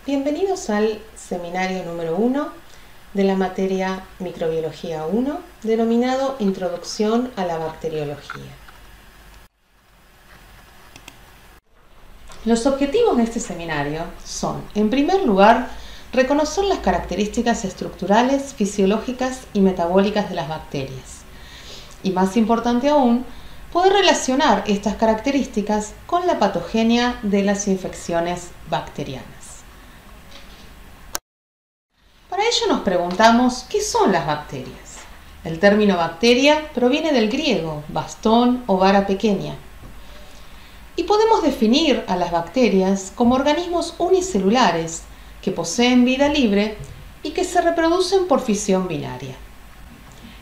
Bienvenidos al seminario número 1 de la materia Microbiología 1, denominado Introducción a la Bacteriología. Los objetivos de este seminario son, en primer lugar, reconocer las características estructurales, fisiológicas y metabólicas de las bacterias. Y más importante aún, poder relacionar estas características con la patogenia de las infecciones bacterianas. Para ello nos preguntamos, ¿qué son las bacterias? El término bacteria proviene del griego, bastón o vara pequeña. Y podemos definir a las bacterias como organismos unicelulares que poseen vida libre y que se reproducen por fisión binaria.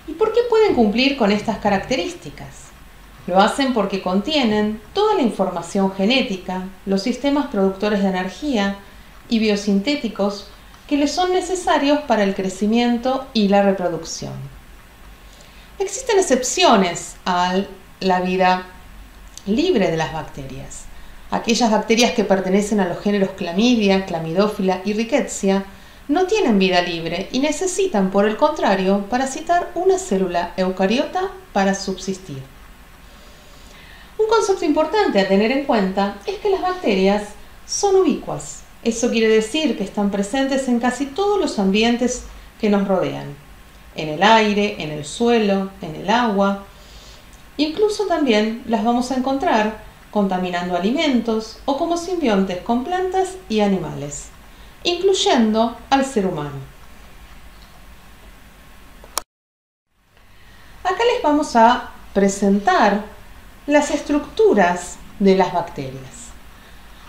¿Y por qué pueden cumplir con estas características? Lo hacen porque contienen toda la información genética, los sistemas productores de energía y biosintéticos que les son necesarios para el crecimiento y la reproducción. Existen excepciones a la vida libre de las bacterias. Aquellas bacterias que pertenecen a los géneros Clamidia, Clamidófila y Rickettsia no tienen vida libre y necesitan, por el contrario, parasitar una célula eucariota para subsistir. Un concepto importante a tener en cuenta es que las bacterias son ubicuas. Eso quiere decir que están presentes en casi todos los ambientes que nos rodean, en el aire, en el suelo, en el agua. Incluso también las vamos a encontrar contaminando alimentos o como simbiontes con plantas y animales, incluyendo al ser humano. Acá les vamos a presentar las estructuras de las bacterias.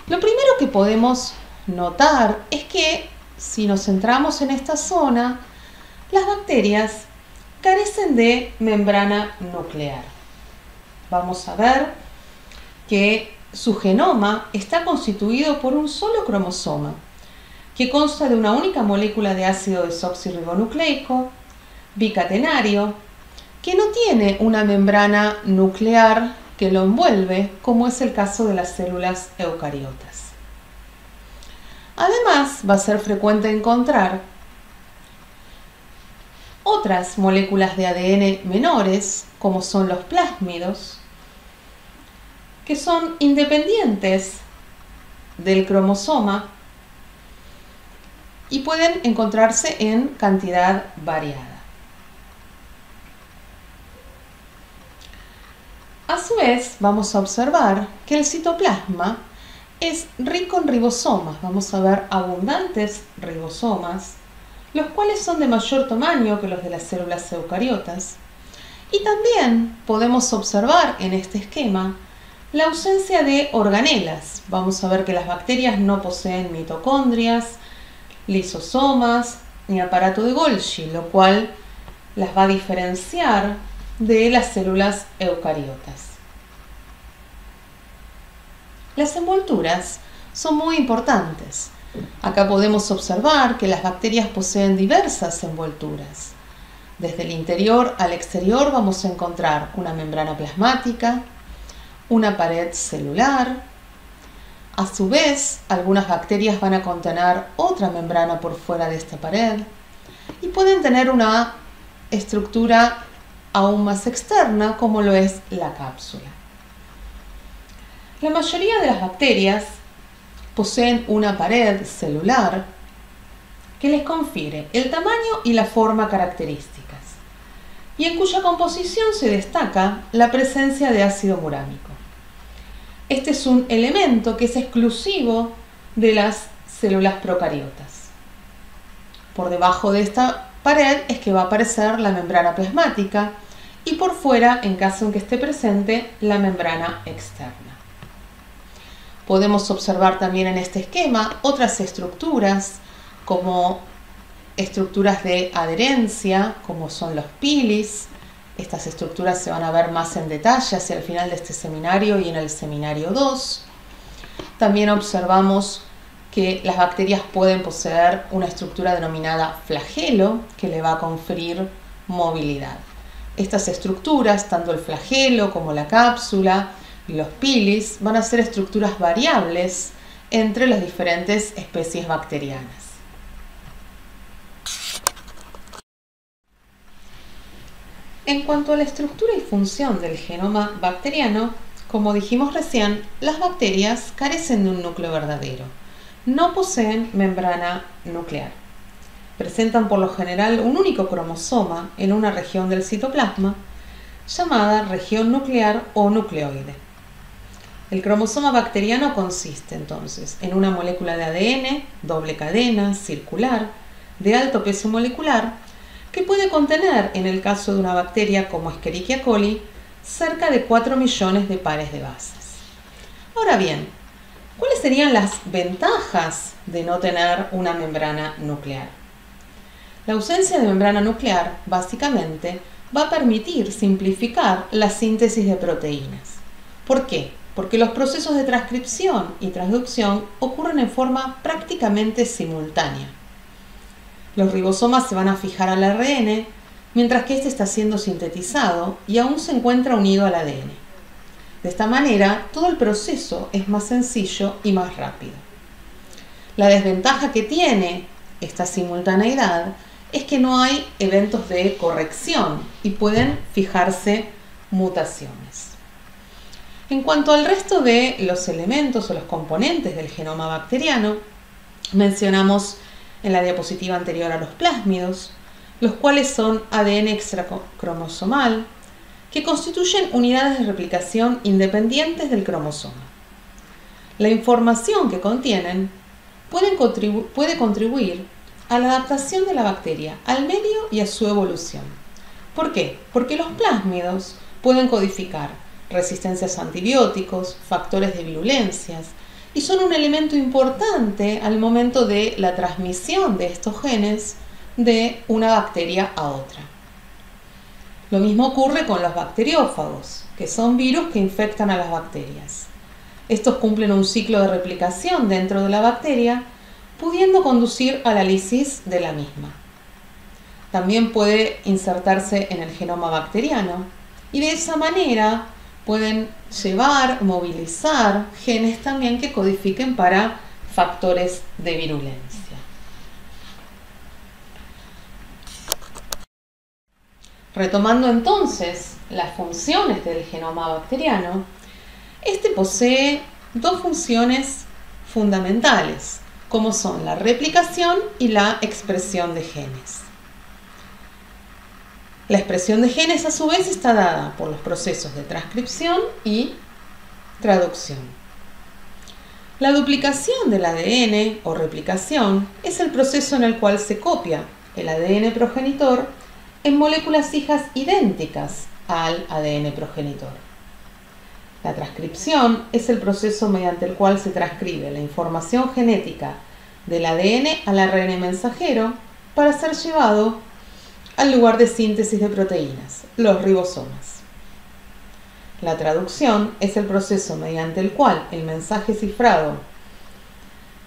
Lo primero que podemos notar es que si nos centramos en esta zona, las bacterias carecen de membrana nuclear. Vamos a ver que su genoma está constituido por un solo cromosoma, que consta de una única molécula de ácido desoxirribonucleico, bicatenario, que no tiene una membrana nuclear que lo envuelve, como es el caso de las células eucariotas. Además, va a ser frecuente encontrar otras moléculas de ADN menores, como son los plásmidos, que son independientes del cromosoma y pueden encontrarse en cantidad variada. A su vez, vamos a observar que el citoplasma es rico en ribosomas. Vamos a ver abundantes ribosomas, los cuales son de mayor tamaño que los de las células eucariotas. Y también podemos observar en este esquema la ausencia de organelas. Vamos a ver que las bacterias no poseen mitocondrias, lisosomas ni aparato de Golgi, lo cual las va a diferenciar de las células eucariotas. Las envolturas son muy importantes. Acá podemos observar que las bacterias poseen diversas envolturas. Desde el interior al exterior vamos a encontrar una membrana plasmática, una pared celular. A su vez, algunas bacterias van a contener otra membrana por fuera de esta pared y pueden tener una estructura aún más externa, como lo es la cápsula. La mayoría de las bacterias poseen una pared celular que les confiere el tamaño y la forma características, y en cuya composición se destaca la presencia de ácido murámico. Este es un elemento que es exclusivo de las células procariotas. Por debajo de esta pared es que va a aparecer la membrana plasmática y por fuera, en caso en que esté presente, la membrana externa. Podemos observar también en este esquema otras estructuras, como estructuras de adherencia, como son los pilis. Estas estructuras se van a ver más en detalle hacia el final de este seminario y en el seminario 2. También observamos que las bacterias pueden poseer una estructura denominada flagelo, que le va a conferir movilidad. Estas estructuras, tanto el flagelo como la cápsula y los pilis, van a ser estructuras variables entre las diferentes especies bacterianas. En cuanto a la estructura y función del genoma bacteriano, como dijimos recién, las bacterias carecen de un núcleo verdadero. No poseen membrana nuclear. Presentan por lo general un único cromosoma en una región del citoplasma llamada región nuclear o nucleoide. El cromosoma bacteriano consiste entonces en una molécula de ADN, doble cadena, circular, de alto peso molecular, que puede contener, en el caso de una bacteria como Escherichia coli, cerca de 4 millones de pares de bases. Ahora bien, ¿cuáles serían las ventajas de no tener una membrana nuclear? La ausencia de membrana nuclear, básicamente, va a permitir simplificar la síntesis de proteínas. ¿Por qué? Porque los procesos de transcripción y transducción ocurren en forma prácticamente simultánea. Los ribosomas se van a fijar al ARN, mientras que este está siendo sintetizado y aún se encuentra unido al ADN. De esta manera, todo el proceso es más sencillo y más rápido. La desventaja que tiene esta simultaneidad es que no hay eventos de corrección y pueden fijarse mutaciones. En cuanto al resto de los elementos o los componentes del genoma bacteriano, mencionamos en la diapositiva anterior a los plásmidos, los cuales son ADN extracromosomal, que constituyen unidades de replicación independientes del cromosoma. La información que contienen puede contribuir a la adaptación de la bacteria al medio y a su evolución. ¿Por qué? Porque los plásmidos pueden codificar resistencias a antibióticos, factores de virulencias, y son un elemento importante al momento de la transmisión de estos genes de una bacteria a otra. Lo mismo ocurre con los bacteriófagos, que son virus que infectan a las bacterias. Estos cumplen un ciclo de replicación dentro de la bacteria, pudiendo conducir a la lisis de la misma. También puede insertarse en el genoma bacteriano y de esa manera pueden movilizar genes también que codifiquen para factores de virulencia. Retomando entonces las funciones del genoma bacteriano, este posee dos funciones fundamentales, como son la replicación y la expresión de genes. La expresión de genes a su vez está dada por los procesos de transcripción y traducción. La duplicación del ADN o replicación es el proceso en el cual se copia el ADN progenitor en moléculas hijas idénticas al ADN progenitor. La transcripción es el proceso mediante el cual se transcribe la información genética del ADN al ARN mensajero para ser llevado al lugar de síntesis de proteínas, los ribosomas. La traducción es el proceso mediante el cual el mensaje cifrado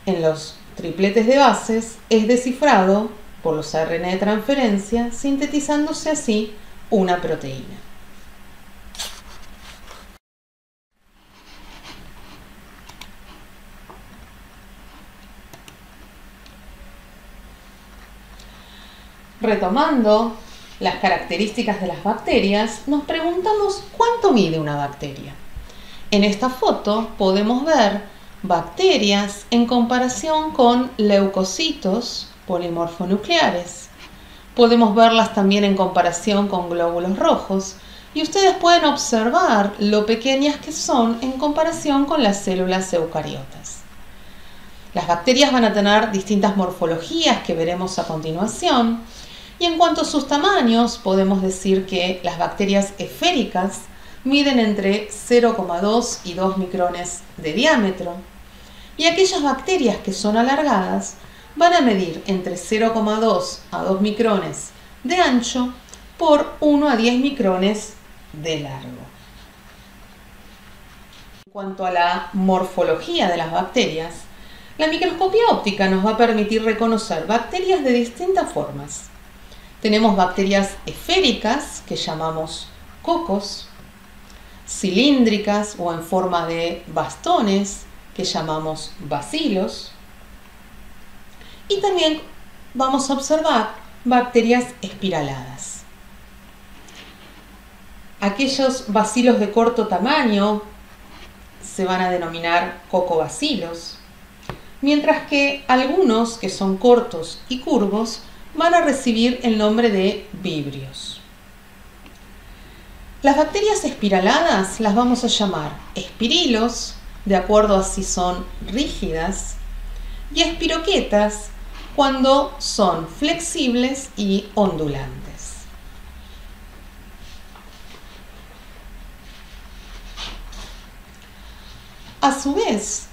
en los tripletes de bases es descifrado por los ARN de transferencia, sintetizándose así una proteína. Retomando las características de las bacterias, nos preguntamos cuánto mide una bacteria. En esta foto podemos ver bacterias en comparación con leucocitos polimorfonucleares. Podemos verlas también en comparación con glóbulos rojos y ustedes pueden observar lo pequeñas que son en comparación con las células eucariotas. Las bacterias van a tener distintas morfologías que veremos a continuación. Y en cuanto a sus tamaños, podemos decir que las bacterias esféricas miden entre 0,2 y 2 micrones de diámetro y aquellas bacterias que son alargadas van a medir entre 0,2 a 2 micrones de ancho por 1 a 10 micrones de largo. En cuanto a la morfología de las bacterias, la microscopía óptica nos va a permitir reconocer bacterias de distintas formas. Tenemos bacterias esféricas, que llamamos cocos, cilíndricas o en forma de bastones, que llamamos bacilos. Y también vamos a observar bacterias espiraladas. Aquellos bacilos de corto tamaño se van a denominar cocobacilos, mientras que algunos que son cortos y curvos van a recibir el nombre de vibrios. Las bacterias espiraladas las vamos a llamar espirilos, de acuerdo a si son rígidas, y espiroquetas cuando son flexibles y ondulantes. A su vez,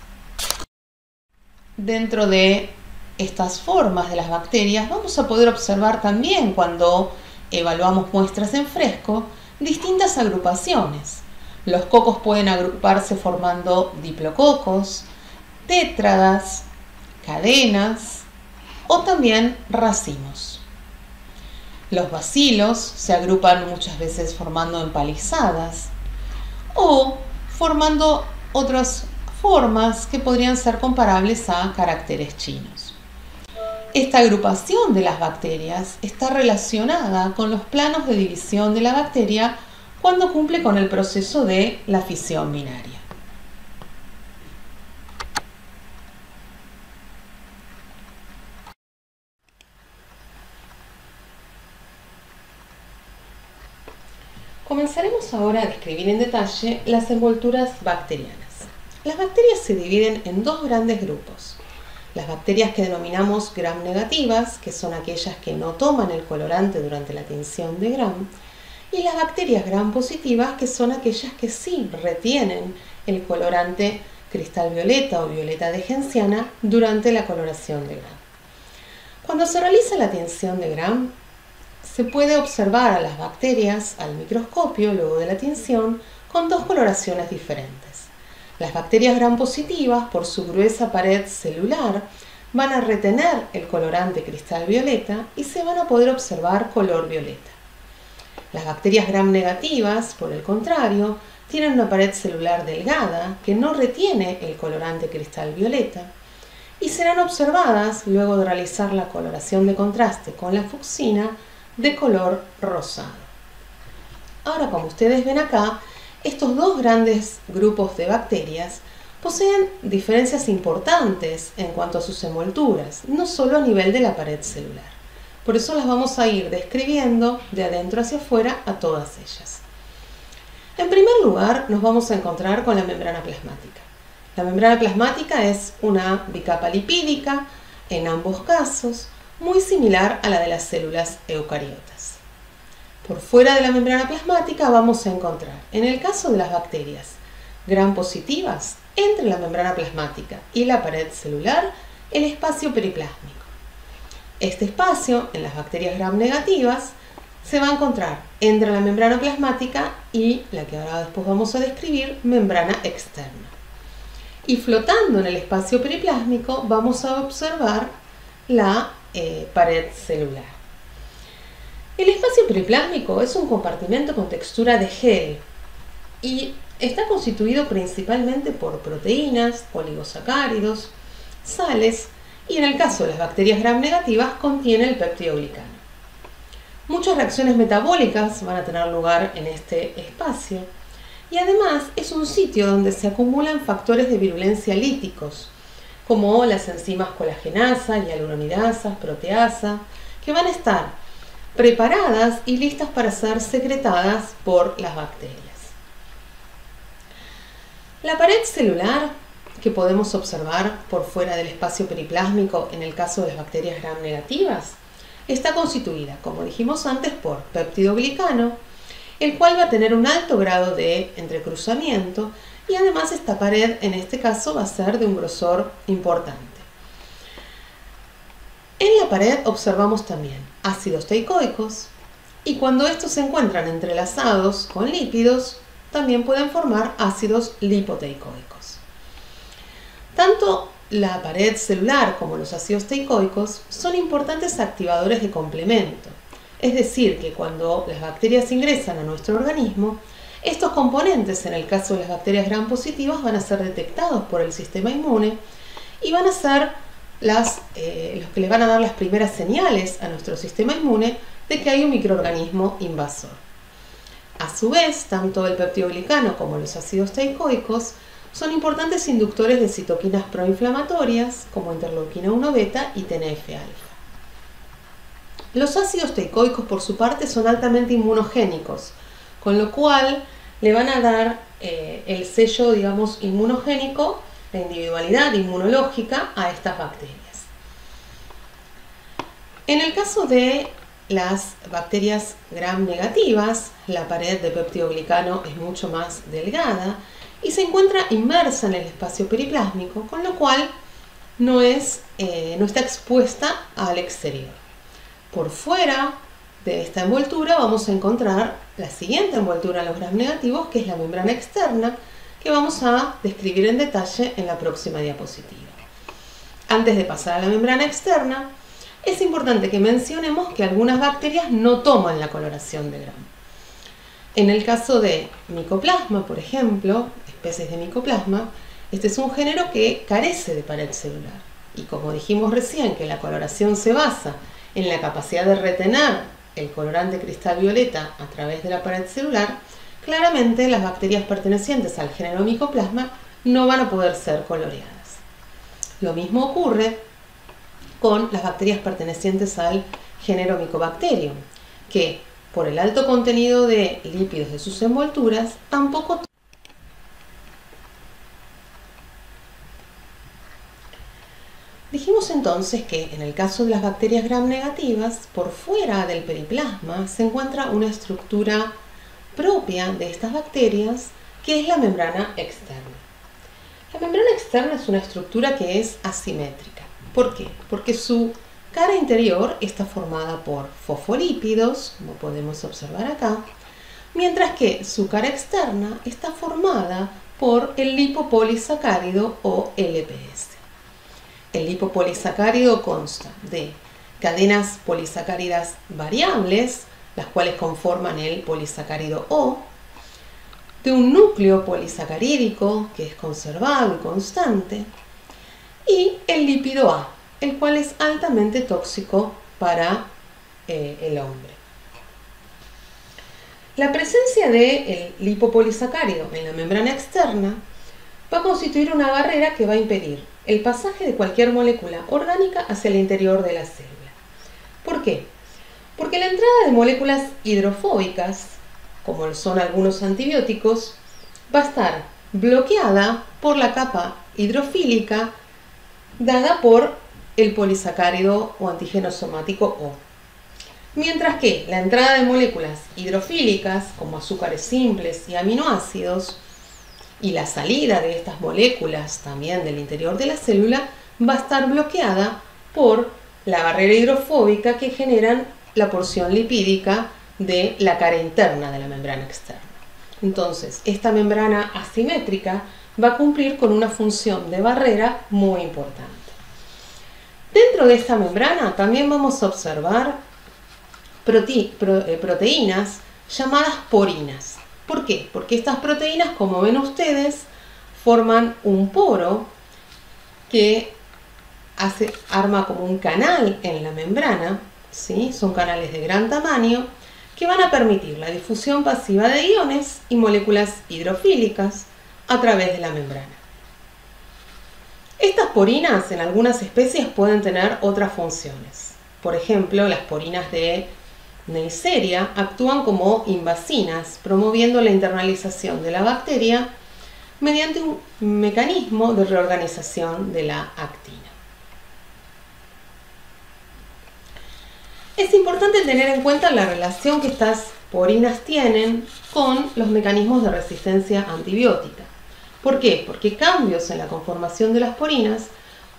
dentro de estas formas de las bacterias vamos a poder observar también, cuando evaluamos muestras en fresco, distintas agrupaciones. Los cocos pueden agruparse formando diplococos, tétradas, cadenas o también racimos. Los bacilos se agrupan muchas veces formando empalizadas o formando otras formas que podrían ser comparables a caracteres chinos. Esta agrupación de las bacterias está relacionada con los planos de división de la bacteria cuando cumple con el proceso de la fisión binaria. Comenzaremos ahora a describir en detalle las envolturas bacterianas. Las bacterias se dividen en dos grandes grupos. Las bacterias que denominamos gram negativas, que son aquellas que no toman el colorante durante la tinción de gram, y las bacterias gram positivas, que son aquellas que sí retienen el colorante cristal violeta o violeta de genciana durante la coloración de gram. Cuando se realiza la tinción de gram, se puede observar a las bacterias al microscopio luego de la tinción con dos coloraciones diferentes. Las bacterias gram positivas, por su gruesa pared celular, van a retener el colorante cristal violeta y se van a poder observar color violeta. Las bacterias gram negativas, por el contrario, tienen una pared celular delgada que no retiene el colorante cristal violeta y serán observadas, luego de realizar la coloración de contraste con la fucsina, de color rosado. Ahora, como ustedes ven acá, estos dos grandes grupos de bacterias poseen diferencias importantes en cuanto a sus envolturas, no solo a nivel de la pared celular. Por eso las vamos a ir describiendo de adentro hacia afuera a todas ellas. En primer lugar, nos vamos a encontrar con la membrana plasmática. La membrana plasmática es una bicapa lipídica, en ambos casos, muy similar a la de las células eucariotas. Por fuera de la membrana plasmática vamos a encontrar, en el caso de las bacterias gram positivas, entre la membrana plasmática y la pared celular, el espacio periplásmico. Este espacio, en las bacterias gram negativas, se va a encontrar entre la membrana plasmática y la que ahora después vamos a describir, membrana externa. Y flotando en el espacio periplásmico vamos a observar la pared celular. El espacio periplásmico es un compartimento con textura de gel y está constituido principalmente por proteínas, oligosacáridos, sales y en el caso de las bacterias gram negativas contiene el peptidoglicano. Muchas reacciones metabólicas van a tener lugar en este espacio y además es un sitio donde se acumulan factores de virulencia líticos, como las enzimas colagenasa, hialuronidasa, proteasa, que van a estar preparadas y listas para ser secretadas por las bacterias. La pared celular, que podemos observar por fuera del espacio periplásmico en el caso de las bacterias gram negativas, está constituida, como dijimos antes, por peptidoglicano, el cual va a tener un alto grado de entrecruzamiento y además esta pared en este caso va a ser de un grosor importante. En la pared observamos también ácidos teicoicos y cuando estos se encuentran entrelazados con lípidos también pueden formar ácidos lipoteicoicos. Tanto la pared celular como los ácidos teicoicos son importantes activadores de complemento, es decir, que cuando las bacterias ingresan a nuestro organismo, Estos componentes, en el caso de las bacterias gram positivas, van a ser detectados por el sistema inmune y van a ser los que le van a dar las primeras señales a nuestro sistema inmune de que hay un microorganismo invasor. A su vez, tanto el peptidoglicano como los ácidos teicoicos son importantes inductores de citoquinas proinflamatorias como interleuquina 1 beta y TNF-alfa. Los ácidos teicoicos, por su parte, son altamente inmunogénicos, con lo cual le van a dar el sello, digamos, inmunogénico, la individualidad inmunológica a estas bacterias. En el caso de las bacterias gram negativas, la pared de peptidoglicano es mucho más delgada y se encuentra inmersa en el espacio periplásmico, con lo cual no está expuesta al exterior. Por fuera de esta envoltura vamos a encontrar la siguiente envoltura en los gram negativos, que es la membrana externa, que vamos a describir en detalle en la próxima diapositiva. Antes de pasar a la membrana externa, es importante que mencionemos que algunas bacterias no toman la coloración de gram. En el caso de Mycoplasma, por ejemplo, especies de Mycoplasma, este es un género que carece de pared celular. Y como dijimos recién que la coloración se basa en la capacidad de retener el colorante cristal violeta a través de la pared celular, claramente las bacterias pertenecientes al género Mycoplasma no van a poder ser coloreadas. Lo mismo ocurre con las bacterias pertenecientes al género Mycobacterium, que por el alto contenido de lípidos de sus envolturas tampoco. Dijimos entonces que en el caso de las bacterias gram negativas, por fuera del periplasma se encuentra una estructura propia de estas bacterias, que es la membrana externa. La membrana externa es una estructura que es asimétrica. ¿Por qué? Porque su cara interior está formada por fosfolípidos, como podemos observar acá, mientras que su cara externa está formada por el lipopolisacárido o LPS. El lipopolisacárido consta de cadenas polisacáridas variables, las cuales conforman el polisacárido O, de un núcleo polisacarídico que es conservado y constante, y el lípido A, el cual es altamente tóxico para el hombre. La presencia del lipopolisacárido en la membrana externa va a constituir una barrera que va a impedir el pasaje de cualquier molécula orgánica hacia el interior de la célula. ¿Por qué? Porque la entrada de moléculas hidrofóbicas, como son algunos antibióticos, va a estar bloqueada por la capa hidrofílica dada por el polisacárido o antígeno somático O. Mientras que la entrada de moléculas hidrofílicas, como azúcares simples y aminoácidos, y la salida de estas moléculas también del interior de la célula, va a estar bloqueada por la barrera hidrofóbica que generan la porción lipídica de la cara interna de la membrana externa. Entonces, esta membrana asimétrica va a cumplir con una función de barrera muy importante. Dentro de esta membrana también vamos a observar proteínas llamadas porinas. ¿Por qué? Porque estas proteínas, como ven ustedes, forman un poro que arma como un canal en la membrana, ¿sí? Son canales de gran tamaño que van a permitir la difusión pasiva de iones y moléculas hidrofílicas a través de la membrana. Estas porinas en algunas especies pueden tener otras funciones. Por ejemplo, las porinas de Neisseria actúan como invasinas, promoviendo la internalización de la bacteria mediante un mecanismo de reorganización de la actina. Es importante tener en cuenta la relación que estas porinas tienen con los mecanismos de resistencia antibiótica. ¿Por qué? Porque cambios en la conformación de las porinas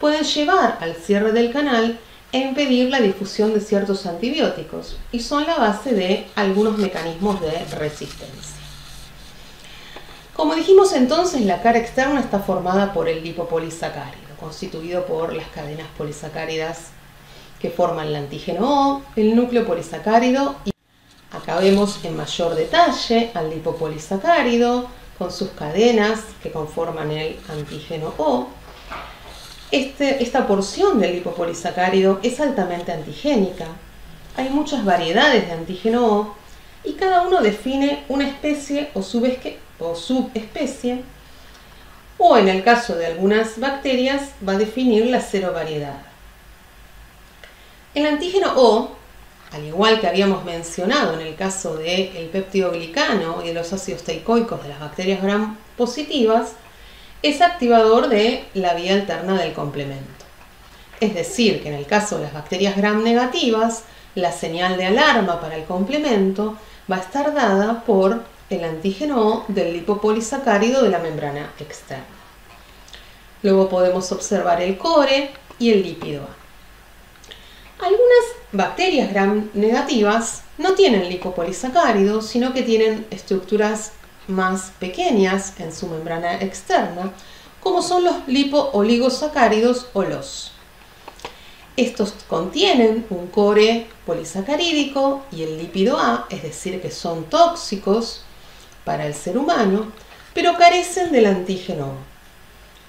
pueden llevar al cierre del canal e impedir la difusión de ciertos antibióticos y son la base de algunos mecanismos de resistencia. Como dijimos entonces, la cara externa está formada por el lipopolisacárido, constituido por las cadenas polisacáridas que forman el antígeno O, el núcleo polisacárido y Acá vemos en mayor detalle al lipopolisacárido con sus cadenas que conforman el antígeno O. Esta porción del lipopolisacárido es altamente antigénica. Hay muchas variedades de antígeno O y cada uno define una especie o subespecie, o en el caso de algunas bacterias va a definir la serovariedad. El antígeno O, al igual que habíamos mencionado en el caso del péptido glicano y de los ácidos teicoicos de las bacterias gram positivas, es activador de la vía alterna del complemento. Es decir, que en el caso de las bacterias gram negativas, la señal de alarma para el complemento va a estar dada por el antígeno O del lipopolisacárido de la membrana externa. Luego podemos observar el core y el lípido A. Algunas bacterias gram negativas no tienen lipopolisacárido, sino que tienen estructuras más pequeñas en su membrana externa, como son los lipooligosacáridos o LOS. Estos contienen un core polisacarídico y el lípido A, es decir, que son tóxicos para el ser humano, pero carecen del antígeno O.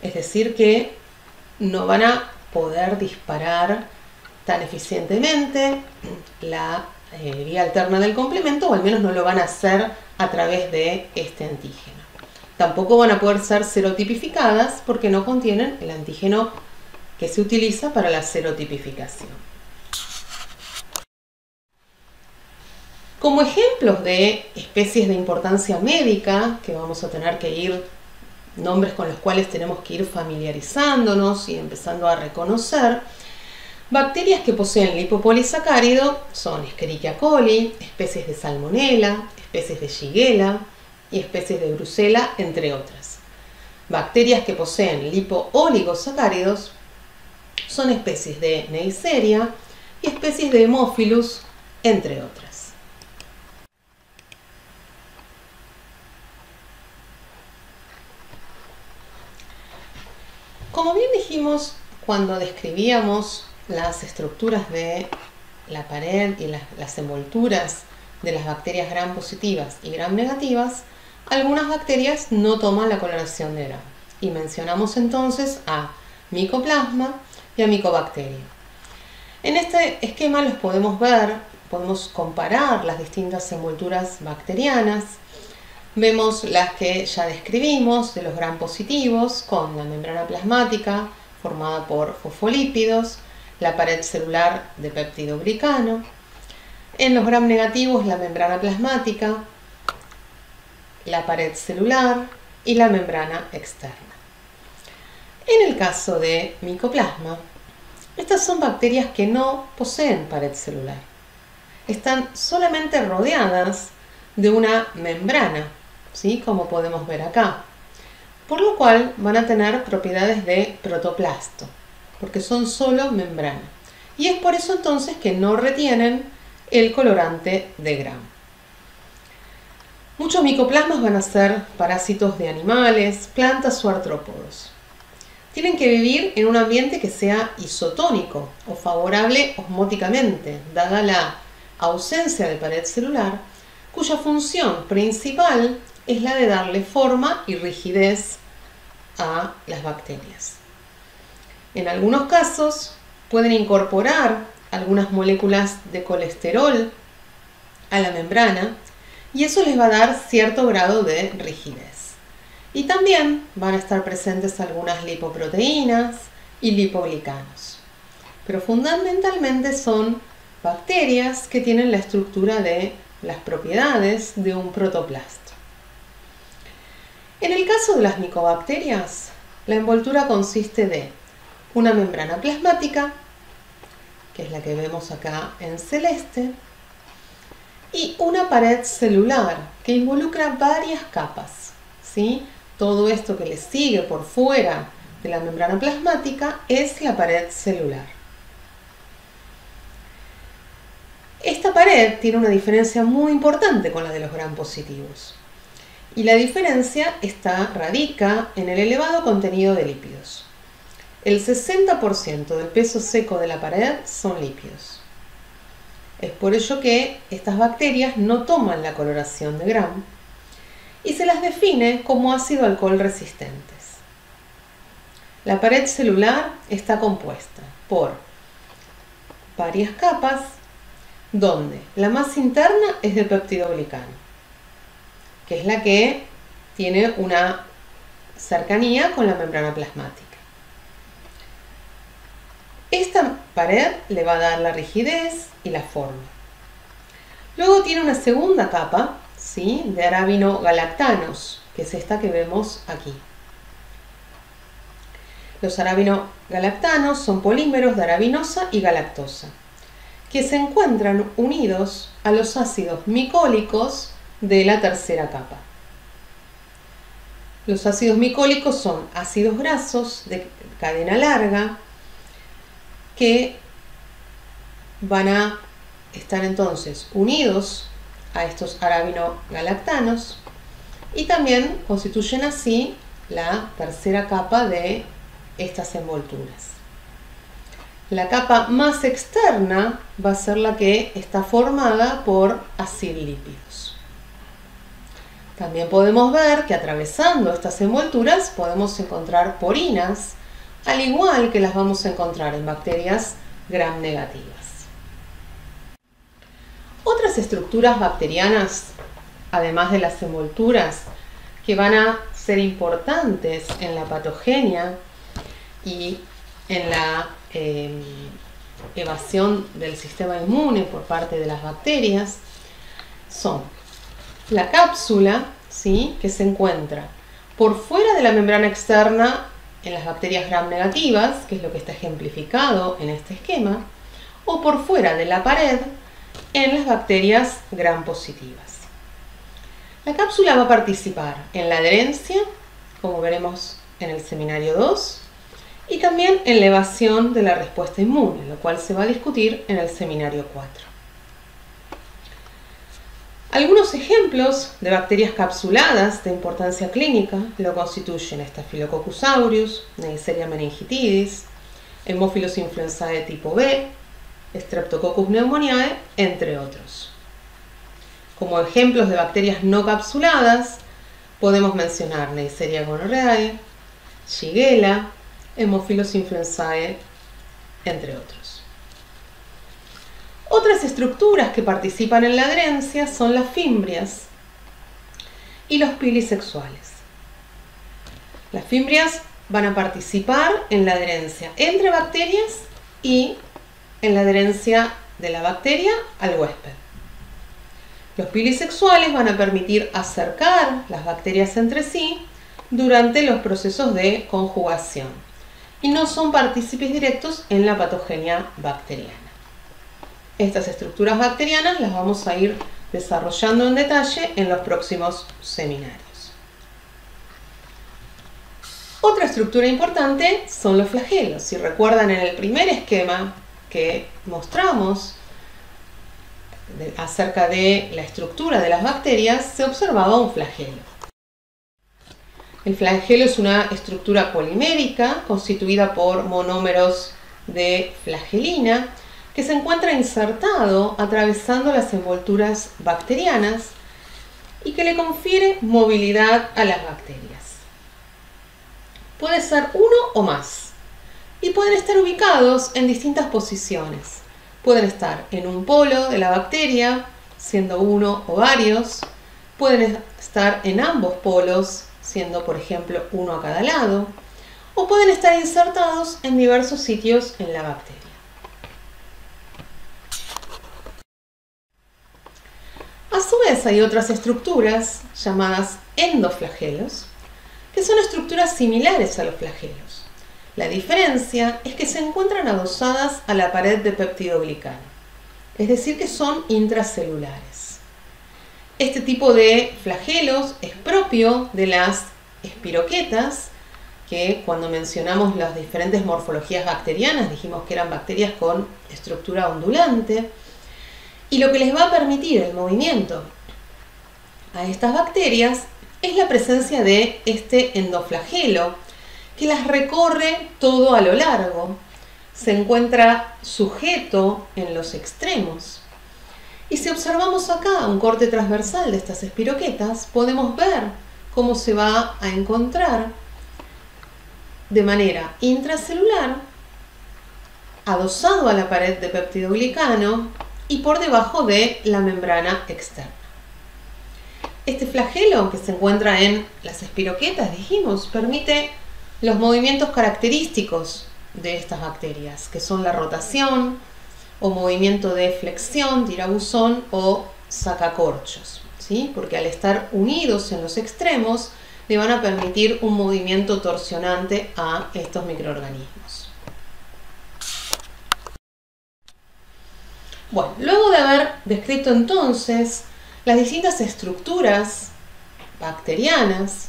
Es decir, que no van a poder disparar tan eficientemente la vía alterna del complemento, o al menos no lo van a hacer a través de este antígeno. Tampoco van a poder ser serotipificadas porque no contienen el antígeno que se utiliza para la serotipificación. Como ejemplos de especies de importancia médica, que vamos a tener que ir, nombres con los cuales tenemos que ir familiarizándonos y empezando a reconocer, bacterias que poseen lipopolisacárido son Escherichia coli, especies de Salmonella, especies de Shigella y especies de Brucella, entre otras. Bacterias que poseen lipooligosacáridos son especies de Neisseria y especies de Haemophilus, entre otras. Como bien dijimos cuando describíamos las estructuras de la pared y las envolturas de las bacterias gram positivas y gram negativas, algunas bacterias no toman la coloración de gram. Y mencionamos entonces a Mycoplasma y a Mycobacterium. En este esquema los podemos ver, podemos comparar las distintas envolturas bacterianas. Vemos las que ya describimos de los gram positivos con la membrana plasmática formada por fosfolípidos, la pared celular de péptido glicano. En los gram negativos la membrana plasmática, la pared celular y la membrana externa. En el caso de Mycoplasma, estas son bacterias que no poseen pared celular. Están solamente rodeadas de una membrana, ¿sí? Como podemos ver acá. Por lo cual van a tener propiedades de protoplasto, porque son solo membrana. Y es por eso entonces que no retienen el colorante de gram. Muchos micoplasmas van a ser parásitos de animales, plantas o artrópodos. Tienen que vivir en un ambiente que sea isotónico o favorable osmóticamente, dada la ausencia de pared celular, cuya función principal es la de darle forma y rigidez a las bacterias. En algunos casos pueden incorporar algunas moléculas de colesterol a la membrana y eso les va a dar cierto grado de rigidez. Y también van a estar presentes algunas lipoproteínas y lipoglicanos. Pero fundamentalmente son bacterias que tienen la estructura de las propiedades de un protoplasto. En el caso de las micobacterias, la envoltura consiste de una membrana plasmática, que es la que vemos acá en celeste, y una pared celular que involucra varias capas, ¿sí? Todo esto que le sigue por fuera de la membrana plasmática es la pared celular. Esta pared tiene una diferencia muy importante con la de los gram positivos. Y la diferencia radica en el elevado contenido de lípidos. El 60% del peso seco de la pared son lípidos. Es por ello que estas bacterias no toman la coloración de Gram y se las define como ácido-alcohol resistentes. La pared celular está compuesta por varias capas, donde la más interna es de peptidoglicano, que es la que tiene una cercanía con la membrana plasmática. Esta pared le va a dar la rigidez y la forma. Luego tiene una segunda capa, ¿sí?, de arabinogalactanos, que es esta que vemos aquí. Los arabinogalactanos son polímeros de arabinosa y galactosa, que se encuentran unidos a los ácidos micólicos de la tercera capa. Los ácidos micólicos son ácidos grasos de cadena larga que van a estar entonces unidos a estos arabinogalactanos y también constituyen así la tercera capa de estas envolturas. La capa más externa va a ser la que está formada por acilípidos. También podemos ver que atravesando estas envolturas podemos encontrar porinas, al igual que las vamos a encontrar en bacterias gram negativas. Otras estructuras bacterianas, además de las envolturas, que van a ser importantes en la patogenia y en la evasión del sistema inmune por parte de las bacterias, son la cápsula, ¿sí?, que se encuentra por fuera de la membrana externa en las bacterias gram negativas, que es lo que está ejemplificado en este esquema, o por fuera de la pared en las bacterias gram positivas. La cápsula va a participar en la adherencia, como veremos en el seminario 2, y también en la evasión de la respuesta inmune, lo cual se va a discutir en el seminario 4. Algunos ejemplos de bacterias capsuladas de importancia clínica lo constituyen Staphylococcus aureus, Neisseria meningitidis, Haemophilus influenzae tipo B, Streptococcus pneumoniae, entre otros. Como ejemplos de bacterias no capsuladas podemos mencionar Neisseria gonorrhoeae, Shigella, Haemophilus influenzae, entre otros. Otras estructuras que participan en la adherencia son las fimbrias y los pilisexuales. Las fimbrias van a participar en la adherencia entre bacterias y en la adherencia de la bacteria al huésped. Los pilisexuales van a permitir acercar las bacterias entre sí durante los procesos de conjugación y no son partícipes directos en la patogenia bacteriana. Estas estructuras bacterianas las vamos a ir desarrollando en detalle en los próximos seminarios. Otra estructura importante son los flagelos. Si recuerdan, en el primer esquema que mostramos acerca de la estructura de las bacterias, se observaba un flagelo. El flagelo es una estructura polimérica constituida por monómeros de flagelina que se encuentra insertado atravesando las envolturas bacterianas y que le confiere movilidad a las bacterias. Puede ser uno o más y pueden estar ubicados en distintas posiciones. Pueden estar en un polo de la bacteria, siendo uno o varios. Pueden estar en ambos polos, siendo por ejemplo uno a cada lado. O pueden estar insertados en diversos sitios en la bacteria. A su vez hay otras estructuras llamadas endoflagelos, que son estructuras similares a los flagelos. La diferencia es que se encuentran adosadas a la pared de peptidoglicano, es decir, que son intracelulares. Este tipo de flagelos es propio de las espiroquetas, que cuando mencionamos las diferentes morfologías bacterianas dijimos que eran bacterias con estructura ondulante, y lo que les va a permitir el movimiento a estas bacterias es la presencia de este endoflagelo, que las recorre todo a lo largo, se encuentra sujeto en los extremos Y si observamos acá un corte transversal de estas espiroquetas, podemos ver cómo se va a encontrar de manera intracelular, adosado a la pared de peptidoglicano y por debajo de la membrana externa. Este flagelo que se encuentra en las espiroquetas, dijimos, permite los movimientos característicos de estas bacterias, que son la rotación o movimiento de flexión, tirabuzón o sacacorchos, ¿sí? Porque al estar unidos en los extremos le van a permitir un movimiento torsionante a estos microorganismos. Bueno, luego de haber descrito entonces las distintas estructuras bacterianas,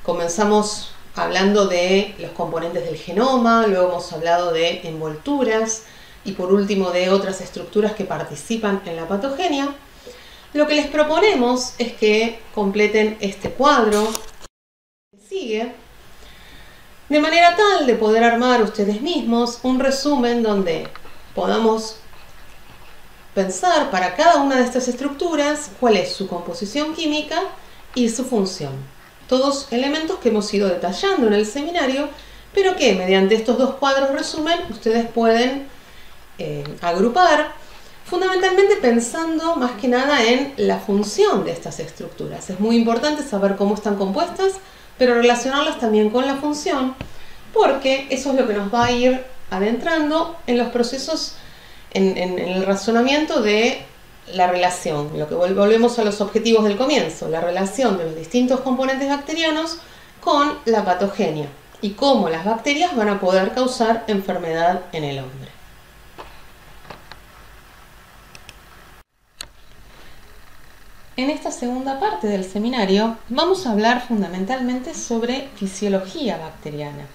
comenzamos hablando de los componentes del genoma, luego hemos hablado de envolturas y por último de otras estructuras que participan en la patogenia. Lo que les proponemos es que completen este cuadro que sigue, de manera tal de poder armar ustedes mismos un resumen donde podamos pensar para cada una de estas estructuras cuál es su composición química y su función. Todos elementos que hemos ido detallando en el seminario, pero que mediante estos dos cuadros resumen ustedes pueden agrupar, fundamentalmente pensando más que nada en la función de estas estructuras. Es muy importante saber cómo están compuestas, pero relacionarlas también con la función, porque eso es lo que nos va a ir adentrando en los procesos, en el razonamiento de la relación, lo que volvemos a los objetivos del comienzo, la relación de los distintos componentes bacterianos con la patogenia y cómo las bacterias van a poder causar enfermedad en el hombre. En esta segunda parte del seminario vamos a hablar fundamentalmente sobre fisiología bacteriana,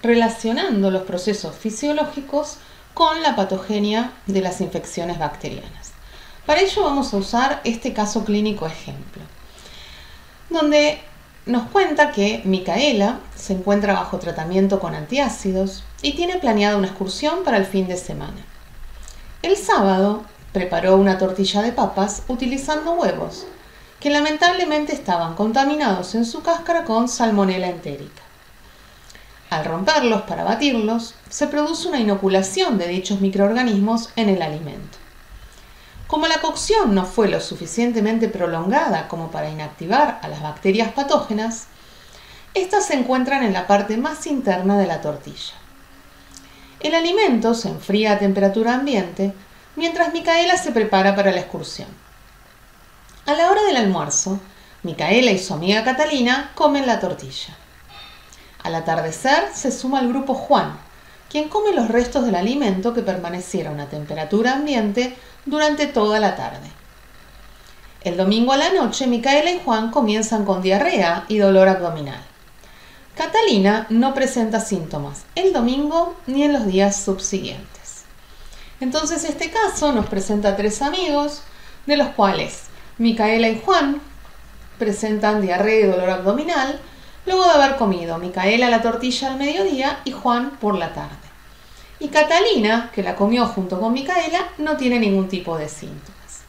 relacionando los procesos fisiológicos con la patogenia de las infecciones bacterianas. Para ello vamos a usar este caso clínico ejemplo, donde nos cuenta que Micaela se encuentra bajo tratamiento con antiácidos y tiene planeada una excursión para el fin de semana. El sábado preparó una tortilla de papas utilizando huevos, que lamentablemente estaban contaminados en su cáscara con salmonela entérica. Al romperlos para batirlos, se produce una inoculación de dichos microorganismos en el alimento. Como la cocción no fue lo suficientemente prolongada como para inactivar a las bacterias patógenas, estas se encuentran en la parte más interna de la tortilla. El alimento se enfría a temperatura ambiente mientras Micaela se prepara para la excursión. A la hora del almuerzo, Micaela y su amiga Catalina comen la tortilla. Al atardecer se suma al grupo Juan, quien come los restos del alimento que permanecieron a temperatura ambiente durante toda la tarde. El domingo a la noche, Micaela y Juan comienzan con diarrea y dolor abdominal. Catalina no presenta síntomas el domingo ni en los días subsiguientes. Entonces este caso nos presenta a 3 amigos, de los cuales Micaela y Juan presentan diarrea y dolor abdominal luego de haber comido Micaela la tortilla al mediodía y Juan por la tarde. Y Catalina, que la comió junto con Micaela, no tiene ningún tipo de síntomas.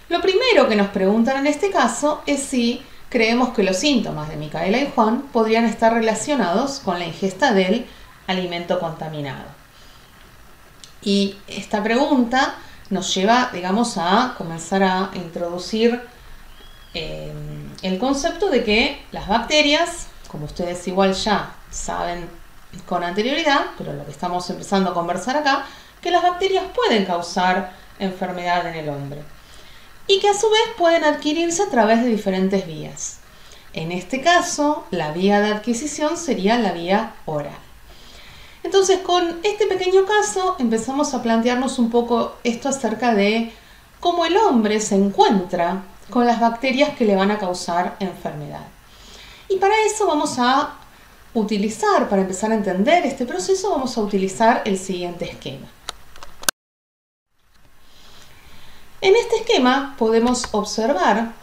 Lo primero que nos preguntan en este caso es si creemos que los síntomas de Micaela y Juan podrían estar relacionados con la ingesta del alimento contaminado. Y esta pregunta nos lleva, digamos, a comenzar a introducir el concepto de que las bacterias, como ustedes igual ya saben con anterioridad, pero lo que estamos empezando a conversar acá, que las bacterias pueden causar enfermedad en el hombre y que a su vez pueden adquirirse a través de diferentes vías. En este caso, la vía de adquisición sería la vía oral. Entonces, con este pequeño caso empezamos a plantearnos un poco esto acerca de cómo el hombre se encuentra con las bacterias que le van a causar enfermedad. Y para eso vamos a utilizar, para empezar a entender este proceso, vamos a utilizar el siguiente esquema. En este esquema podemos observar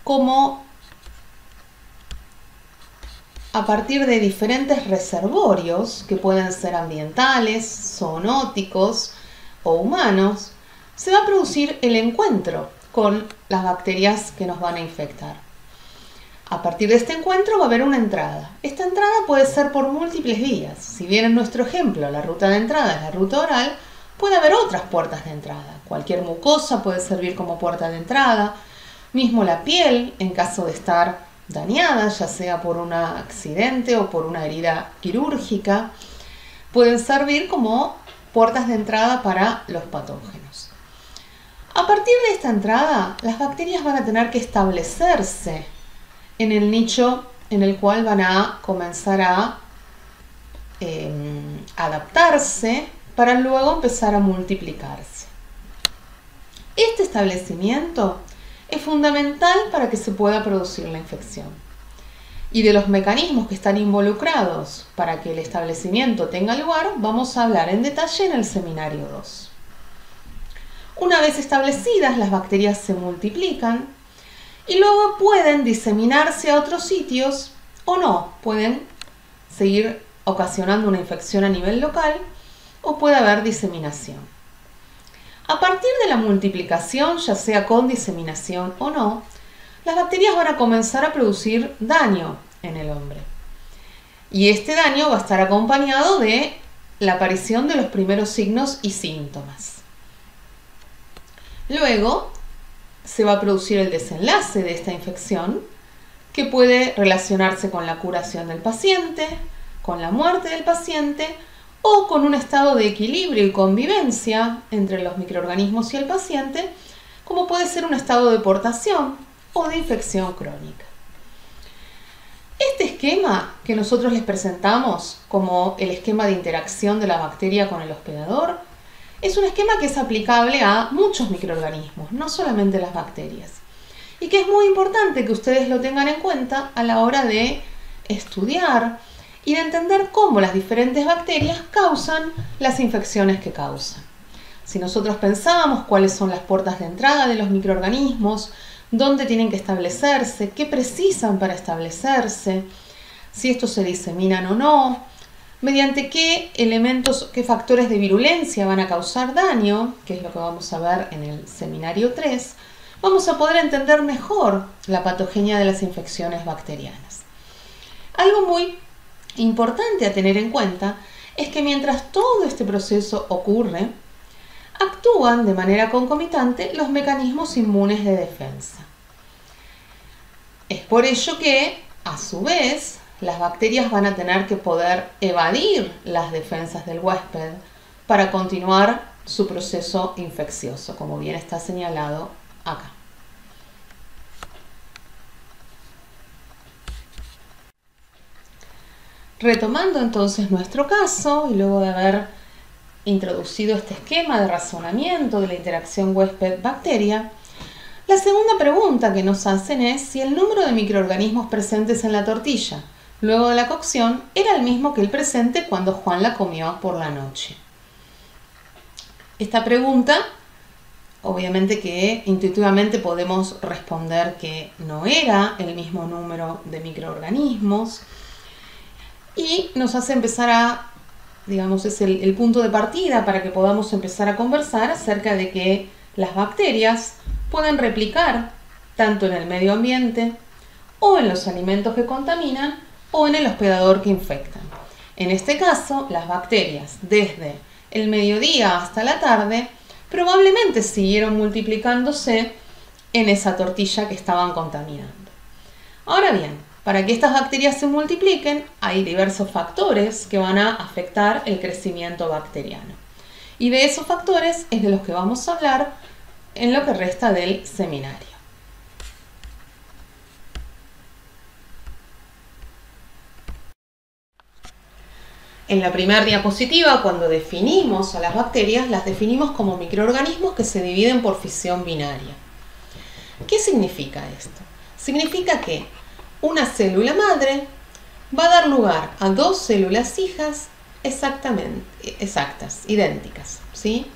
cómo a partir de diferentes reservorios, que pueden ser ambientales, zoonóticos o humanos, se va a producir el encuentro con las bacterias que nos van a infectar. A partir de este encuentro va a haber una entrada. Esta entrada puede ser por múltiples vías. Si bien en nuestro ejemplo la ruta de entrada es la ruta oral, puede haber otras puertas de entrada. Cualquier mucosa puede servir como puerta de entrada. Mismo la piel, en caso de estar dañada, ya sea por un accidente o por una herida quirúrgica, pueden servir como puertas de entrada para los patógenos. A partir de esta entrada, las bacterias van a tener que establecerse en el nicho en el cual van a comenzar a adaptarse para luego empezar a multiplicarse. Este establecimiento es fundamental para que se pueda producir la infección. Y de los mecanismos que están involucrados para que el establecimiento tenga lugar, vamos a hablar en detalle en el seminario 2. Una vez establecidas, las bacterias se multiplican y luego pueden diseminarse a otros sitios o no, pueden seguir ocasionando una infección a nivel local o puede haber diseminación. A partir de la multiplicación, ya sea con diseminación o no, las bacterias van a comenzar a producir daño en el hombre. Y este daño va a estar acompañado de la aparición de los primeros signos y síntomas. Luego se va a producir el desenlace de esta infección, que puede relacionarse con la curación del paciente, con la muerte del paciente o con un estado de equilibrio y convivencia entre los microorganismos y el paciente, como puede ser un estado de portación o de infección crónica. Este esquema que nosotros les presentamos como el esquema de interacción de la bacteria con el hospedador es un esquema que es aplicable a muchos microorganismos, no solamente las bacterias, y que es muy importante que ustedes lo tengan en cuenta a la hora de estudiar y de entender cómo las diferentes bacterias causan las infecciones que causan. Si nosotros pensábamos cuáles son las puertas de entrada de los microorganismos, dónde tienen que establecerse, qué precisan para establecerse, si estos se diseminan o no, mediante qué elementos, qué factores de virulencia van a causar daño, que es lo que vamos a ver en el seminario 3, vamos a poder entender mejor la patogenia de las infecciones bacterianas. Algo muy importante a tener en cuenta es que mientras todo este proceso ocurre, actúan de manera concomitante los mecanismos inmunes de defensa. Es por ello que, a su vez, las bacterias van a tener que poder evadir las defensas del huésped para continuar su proceso infeccioso, como bien está señalado acá. Retomando entonces nuestro caso, y luego de haber introducido este esquema de razonamiento de la interacción huésped-bacteria, la segunda pregunta que nos hacen es si el número de microorganismos presentes en la tortilla luego de la cocción era el mismo que el presente cuando Juan la comió por la noche. Esta pregunta, obviamente que intuitivamente podemos responder que no era el mismo número de microorganismos, y nos hace empezar a, digamos, es el punto de partida para que podamos empezar a conversar acerca de que las bacterias pueden replicar tanto en el medio ambiente o en los alimentos que contaminan o en el hospedador que infectan. En este caso, las bacterias desde el mediodía hasta la tarde probablemente siguieron multiplicándose en esa tortilla que estaban contaminando. Ahora bien, para que estas bacterias se multipliquen, hay diversos factores que van a afectar el crecimiento bacteriano. Y de esos factores es de los que vamos a hablar en lo que resta del seminario. En la primera diapositiva, cuando definimos a las bacterias, las definimos como microorganismos que se dividen por fisión binaria. ¿Qué significa esto? Significa que una célula madre va a dar lugar a dos células hijas exactas, idénticas, ¿sí?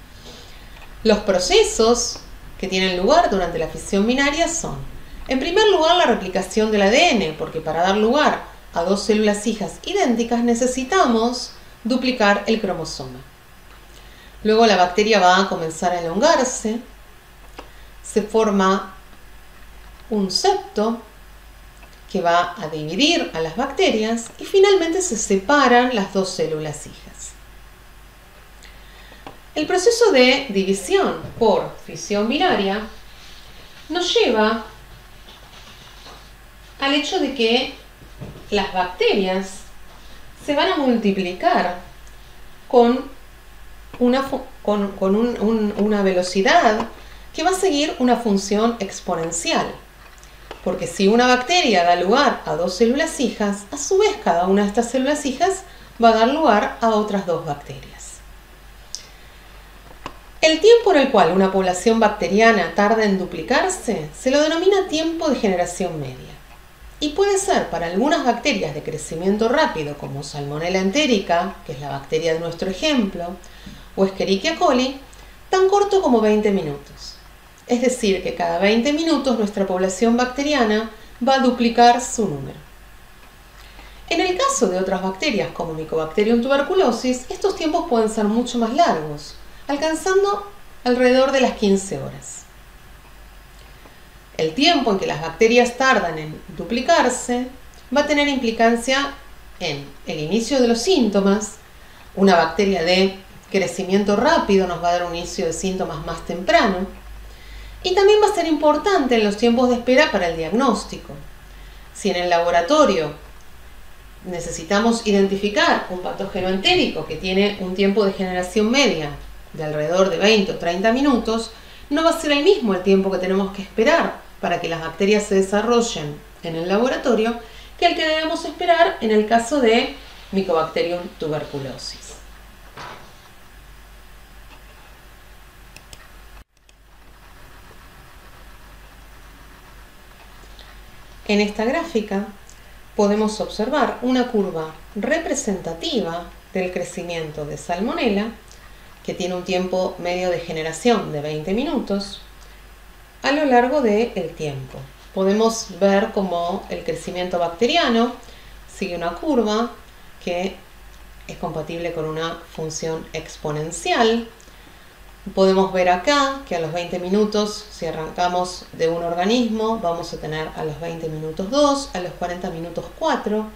Los procesos que tienen lugar durante la fisión binaria son, en primer lugar, la replicación del ADN, porque para dar lugar a dos células hijas idénticas necesitamos duplicar el cromosoma. Luego la bacteria va a comenzar a elongarse, se forma un septo que va a dividir a las bacterias y finalmente se separan las dos células hijas. El proceso de división por fisión binaria nos lleva al hecho de que las bacterias se van a multiplicar con una velocidad que va a seguir una función exponencial. Porque si una bacteria da lugar a dos células hijas, a su vez cada una de estas células hijas va a dar lugar a otras dos bacterias. El tiempo en el cual una población bacteriana tarda en duplicarse se lo denomina tiempo de generación media. Y puede ser para algunas bacterias de crecimiento rápido, como Salmonella enterica, que es la bacteria de nuestro ejemplo, o Escherichia coli, tan corto como 20 minutos. Es decir, que cada 20 minutos nuestra población bacteriana va a duplicar su número. En el caso de otras bacterias como Mycobacterium tuberculosis, estos tiempos pueden ser mucho más largos, alcanzando alrededor de las 15 horas. El tiempo en que las bacterias tardan en duplicarse va a tener implicancia en el inicio de los síntomas. Una bacteria de crecimiento rápido nos va a dar un inicio de síntomas más temprano. Y también va a ser importante en los tiempos de espera para el diagnóstico. Si en el laboratorio necesitamos identificar un patógeno entérico que tiene un tiempo de generación media de alrededor de 20 o 30 minutos, no va a ser el mismo el tiempo que tenemos que esperar para que las bacterias se desarrollen en el laboratorio que el que debemos esperar en el caso de Mycobacterium tuberculosis. En esta gráfica podemos observar una curva representativa del crecimiento de Salmonella, que tiene un tiempo medio de generación de 20 minutos, a lo largo del tiempo. Podemos ver cómo el crecimiento bacteriano sigue una curva que es compatible con una función exponencial. Podemos ver acá que a los 20 minutos, si arrancamos de un organismo, vamos a tener a los 20 minutos 2, a los 40 minutos 4,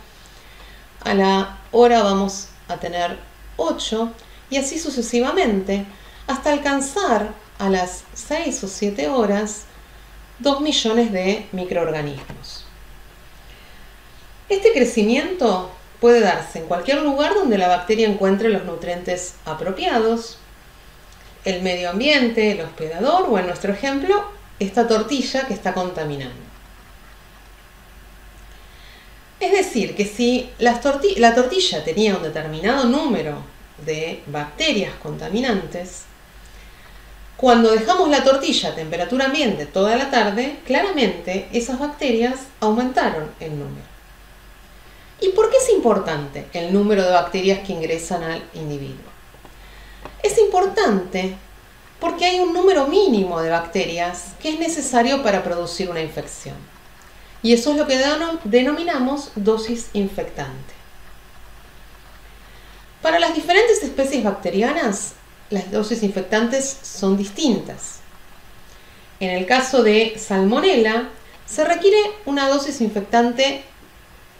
a la hora vamos a tener 8 y así sucesivamente hasta alcanzar a las 6 o 7 horas 2 millones de microorganismos. Este crecimiento puede darse en cualquier lugar donde la bacteria encuentre los nutrientes apropiados, el medio ambiente, el hospedador o, en nuestro ejemplo, esta tortilla que está contaminando. Es decir, que si la tortilla tenía un determinado número de bacterias contaminantes, cuando dejamos la tortilla a temperatura ambiente toda la tarde, claramente esas bacterias aumentaron en número. ¿Y por qué es importante el número de bacterias que ingresan al individuo? Es importante porque hay un número mínimo de bacterias que es necesario para producir una infección. Y eso es lo que denominamos dosis infectante. Para las diferentes especies bacterianas, las dosis infectantes son distintas. En el caso de Salmonella, se requiere una dosis infectante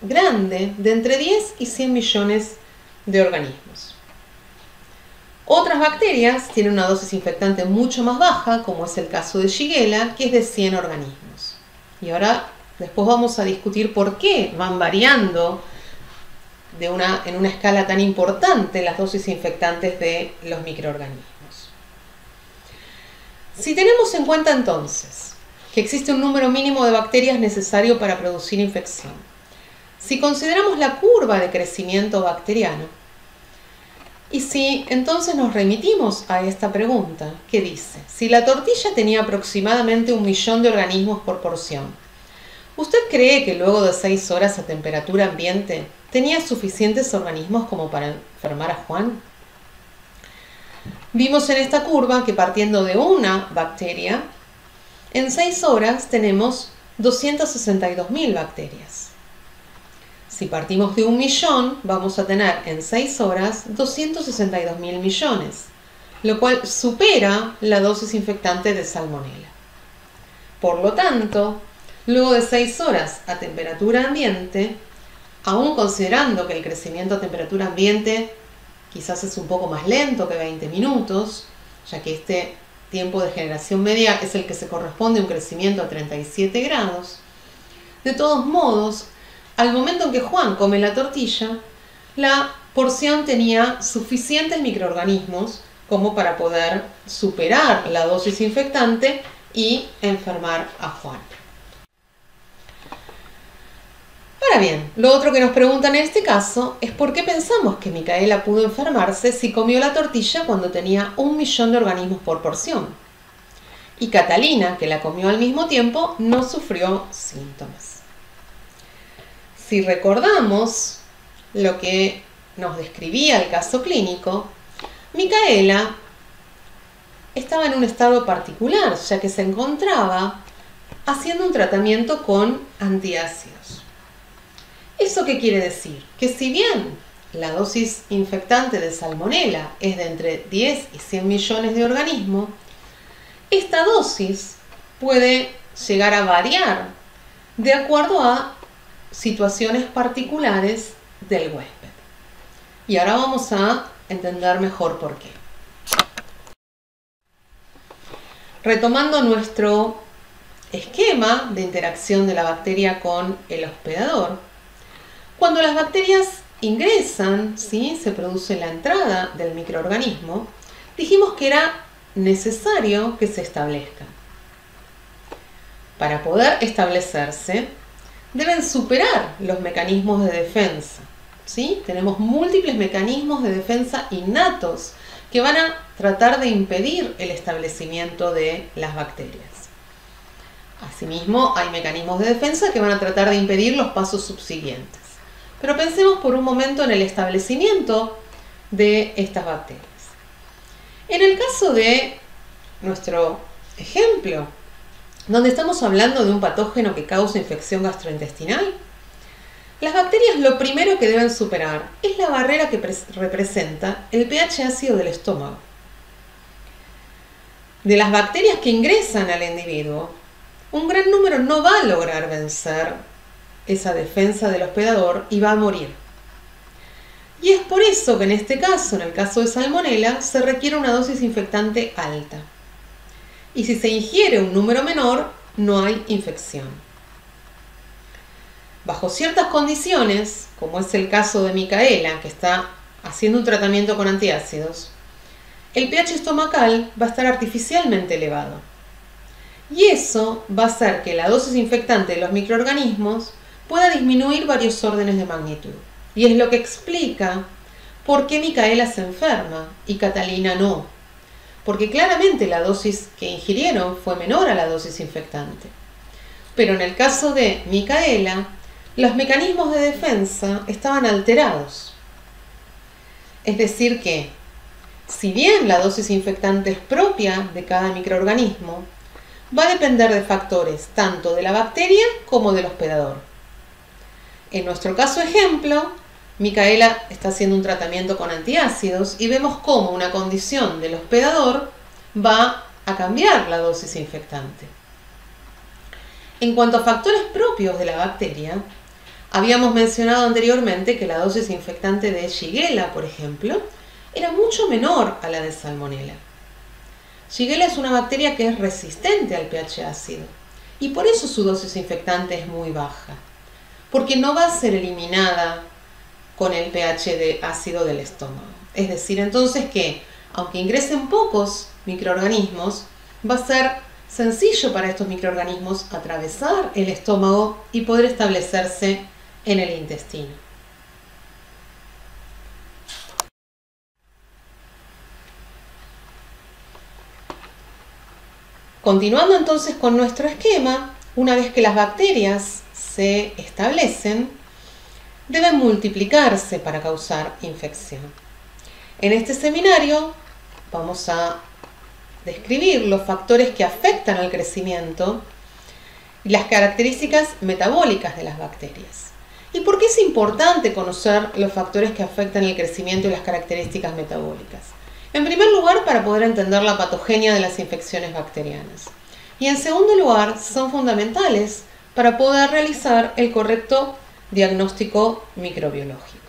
grande de entre 10 y 100 millones de organismos. Otras bacterias tienen una dosis infectante mucho más baja, como es el caso de Shigella, que es de 100 organismos. Y ahora, después vamos a discutir por qué van variando en una escala tan importante las dosis infectantes de los microorganismos. Si tenemos en cuenta entonces que existe un número mínimo de bacterias necesario para producir infección, si consideramos la curva de crecimiento bacteriano, y si entonces nos remitimos a esta pregunta que dice, si la tortilla tenía aproximadamente 1 millón de organismos por porción, ¿usted cree que luego de 6 horas a temperatura ambiente tenía suficientes organismos como para enfermar a Juan? Vimos en esta curva que partiendo de una bacteria, en 6 horas tenemos 262.000 bacterias. Si partimos de 1 millón, vamos a tener en 6 horas 262.000 millones, lo cual supera la dosis infectante de salmonela. Por lo tanto, luego de 6 horas a temperatura ambiente, aún considerando que el crecimiento a temperatura ambiente quizás es un poco más lento que 20 minutos, ya que este tiempo de generación media es el que se corresponde a un crecimiento a 37 grados, de todos modos, al momento en que Juan come la tortilla, la porción tenía suficientes microorganismos como para poder superar la dosis infectante y enfermar a Juan. Ahora bien, lo otro que nos preguntan en este caso es por qué pensamos que Micaela pudo enfermarse si comió la tortilla cuando tenía 1 millón de organismos por porción. Y Catalina, que la comió al mismo tiempo, no sufrió síntomas. Si recordamos lo que nos describía el caso clínico, Micaela estaba en un estado particular, ya que se encontraba haciendo un tratamiento con antiácidos. ¿Eso qué quiere decir? Que si bien la dosis infectante de salmonela es de entre 10 y 100 millones de organismos, esta dosis puede llegar a variar de acuerdo a situaciones particulares del huésped. Y ahora vamos a entender mejor por qué. Retomando nuestro esquema de interacción de la bacteria con el hospedador, cuando las bacterias ingresan, ¿sí?, se produce la entrada del microorganismo, dijimos que era necesario que se establezcan. Para poder establecerse, deben superar los mecanismos de defensa, ¿sí? Tenemos múltiples mecanismos de defensa innatos que van a tratar de impedir el establecimiento de las bacterias. Asimismo, hay mecanismos de defensa que van a tratar de impedir los pasos subsiguientes. Pero pensemos por un momento en el establecimiento de estas bacterias. En el caso de nuestro ejemplo, donde estamos hablando de un patógeno que causa infección gastrointestinal, las bacterias lo primero que deben superar es la barrera que representa el pH ácido del estómago. De las bacterias que ingresan al individuo, un gran número no va a lograr vencer esa defensa del hospedador y va a morir. Y es por eso que en este caso, en el caso de salmonela, se requiere una dosis infectante alta. Y si se ingiere un número menor, no hay infección. Bajo ciertas condiciones, como es el caso de Micaela, que está haciendo un tratamiento con antiácidos, el pH estomacal va a estar artificialmente elevado. Y eso va a hacer que la dosis infectante de los microorganismos pueda disminuir varios órdenes de magnitud. Y es lo que explica por qué Micaela se enferma y Catalina no. Porque claramente la dosis que ingirieron fue menor a la dosis infectante. Pero en el caso de Micaela, los mecanismos de defensa estaban alterados. Es decir que, si bien la dosis infectante es propia de cada microorganismo, va a depender de factores tanto de la bacteria como del hospedador. En nuestro caso ejemplo, Micaela está haciendo un tratamiento con antiácidos y vemos cómo una condición del hospedador va a cambiar la dosis infectante. En cuanto a factores propios de la bacteria, habíamos mencionado anteriormente que la dosis infectante de Shigella, por ejemplo, era mucho menor a la de salmonela. Shigella es una bacteria que es resistente al pH ácido y por eso su dosis infectante es muy baja, porque no va a ser eliminada con el pH de ácido del estómago. Es decir, entonces que, aunque ingresen pocos microorganismos, va a ser sencillo para estos microorganismos atravesar el estómago y poder establecerse en el intestino. Continuando entonces con nuestro esquema, una vez que las bacterias se establecen, deben multiplicarse para causar infección. En este seminario vamos a describir los factores que afectan al crecimiento y las características metabólicas de las bacterias. ¿Y por qué es importante conocer los factores que afectan el crecimiento y las características metabólicas? En primer lugar, para poder entender la patogenia de las infecciones bacterianas. Y en segundo lugar, son fundamentales para poder realizar el correcto diagnóstico microbiológico.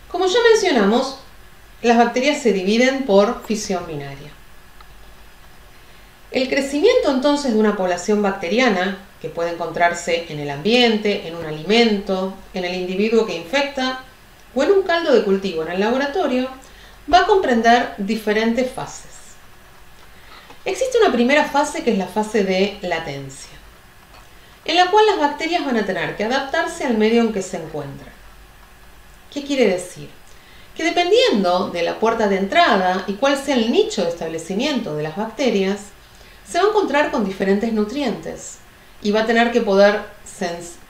Como ya mencionamos, las bacterias se dividen por fisión binaria. El crecimiento entonces de una población bacteriana, que puede encontrarse en el ambiente, en un alimento, en el individuo que infecta o en un caldo de cultivo en el laboratorio, va a comprender diferentes fases. Existe una primera fase que es la fase de latencia, en la cual las bacterias van a tener que adaptarse al medio en que se encuentran. ¿Qué quiere decir? Que dependiendo de la puerta de entrada y cuál sea el nicho de establecimiento de las bacterias, se va a encontrar con diferentes nutrientes y va a tener que poder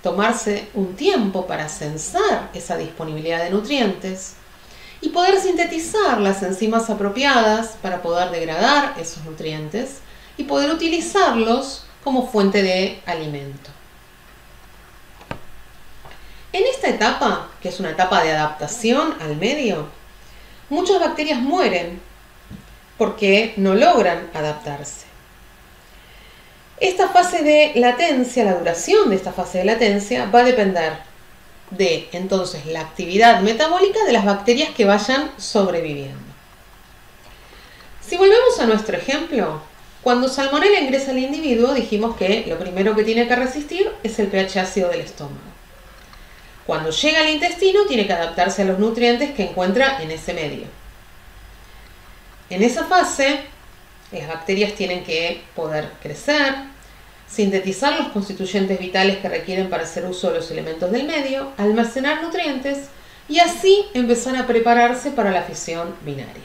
tomarse un tiempo para censar esa disponibilidad de nutrientes y poder sintetizar las enzimas apropiadas para poder degradar esos nutrientes y poder utilizarlos como fuente de alimento. En esta etapa, que es una etapa de adaptación al medio, muchas bacterias mueren porque no logran adaptarse. Esta fase de latencia, la duración de esta fase de latencia, va a depender de, entonces, la actividad metabólica de las bacterias que vayan sobreviviendo. Si volvemos a nuestro ejemplo, cuando Salmonella ingresa al individuo, dijimos que lo primero que tiene que resistir es el pH ácido del estómago. Cuando llega al intestino, tiene que adaptarse a los nutrientes que encuentra en ese medio. En esa fase, las bacterias tienen que poder crecer, sintetizar los constituyentes vitales que requieren para hacer uso de los elementos del medio, almacenar nutrientes y así empezar a prepararse para la fisión binaria.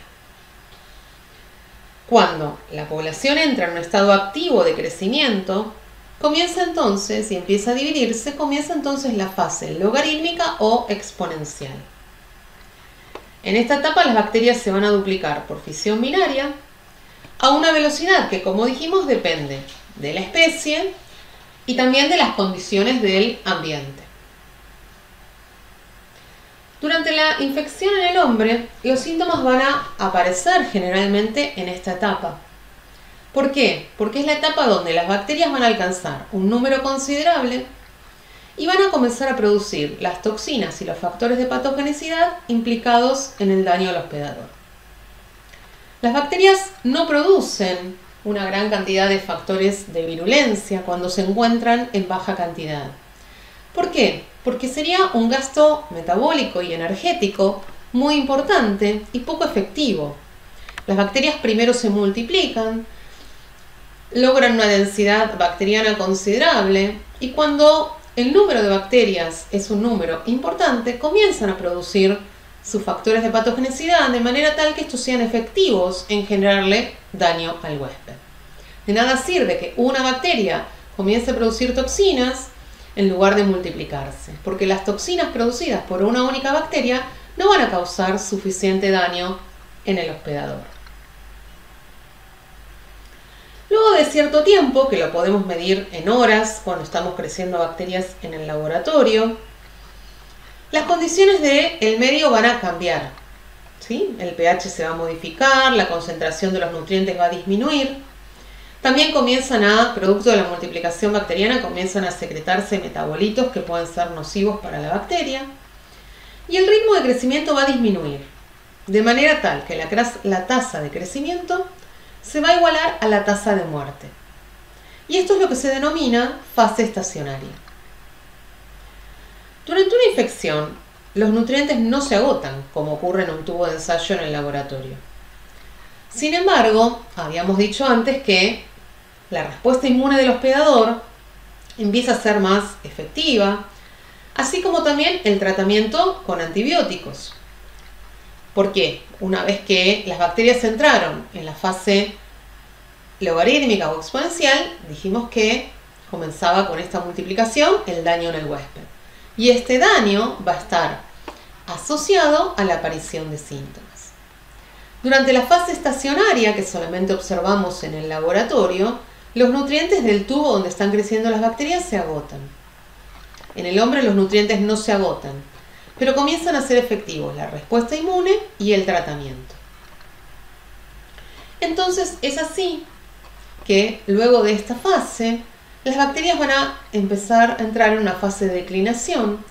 Cuando la población entra en un estado activo de crecimiento, comienza entonces, y empieza a dividirse, comienza entonces la fase logarítmica o exponencial. En esta etapa las bacterias se van a duplicar por fisión binaria a una velocidad que, como dijimos, depende de la especie y también de las condiciones del ambiente. Durante la infección en el hombre, los síntomas van a aparecer generalmente en esta etapa. ¿Por qué? Porque es la etapa donde las bacterias van a alcanzar un número considerable y van a comenzar a producir las toxinas y los factores de patogenicidad implicados en el daño al hospedador. Las bacterias no producen una gran cantidad de factores de virulencia cuando se encuentran en baja cantidad. ¿Por qué? Porque sería un gasto metabólico y energético muy importante y poco efectivo. Las bacterias primero se multiplican, logran una densidad bacteriana considerable y cuando el número de bacterias es un número importante, comienzan a producir sus factores de patogenicidad de manera tal que estos sean efectivos en generarle daño al huésped. De nada sirve que una bacteria comience a producir toxinas en lugar de multiplicarse, porque las toxinas producidas por una única bacteria no van a causar suficiente daño en el hospedador. Luego de cierto tiempo, que lo podemos medir en horas cuando estamos creciendo bacterias en el laboratorio, las condiciones del medio van a cambiar, ¿sí? El pH se va a modificar, la concentración de los nutrientes va a disminuir. También producto de la multiplicación bacteriana, comienzan a secretarse metabolitos que pueden ser nocivos para la bacteria. Y el ritmo de crecimiento va a disminuir, de manera tal que la tasa de crecimiento se va a igualar a la tasa de muerte. Y esto es lo que se denomina fase estacionaria. Durante una infección, los nutrientes no se agotan, como ocurre en un tubo de ensayo en el laboratorio. Sin embargo, habíamos dicho antes que la respuesta inmune del hospedador empieza a ser más efectiva, así como también el tratamiento con antibióticos. ¿Por qué? Una vez que las bacterias entraron en la fase logarítmica o exponencial, dijimos que comenzaba con esta multiplicación el daño en el huésped. Y este daño va a estar asociado a la aparición de síntomas. Durante la fase estacionaria, que solamente observamos en el laboratorio, los nutrientes del tubo donde están creciendo las bacterias se agotan. En el hombre los nutrientes no se agotan, pero comienzan a ser efectivos la respuesta inmune y el tratamiento. Entonces es así que luego de esta fase, las bacterias van a empezar a entrar en una fase de declinación,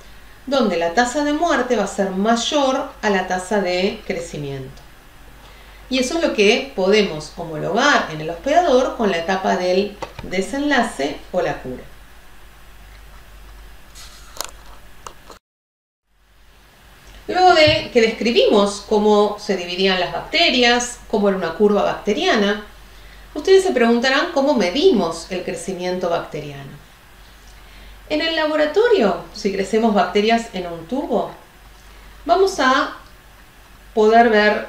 donde la tasa de muerte va a ser mayor a la tasa de crecimiento. Y eso es lo que podemos homologar en el hospedador con la etapa del desenlace o la cura. Luego de que describimos cómo se dividían las bacterias, cómo era una curva bacteriana, ustedes se preguntarán cómo medimos el crecimiento bacteriano. En el laboratorio, si crecemos bacterias en un tubo, vamos a poder ver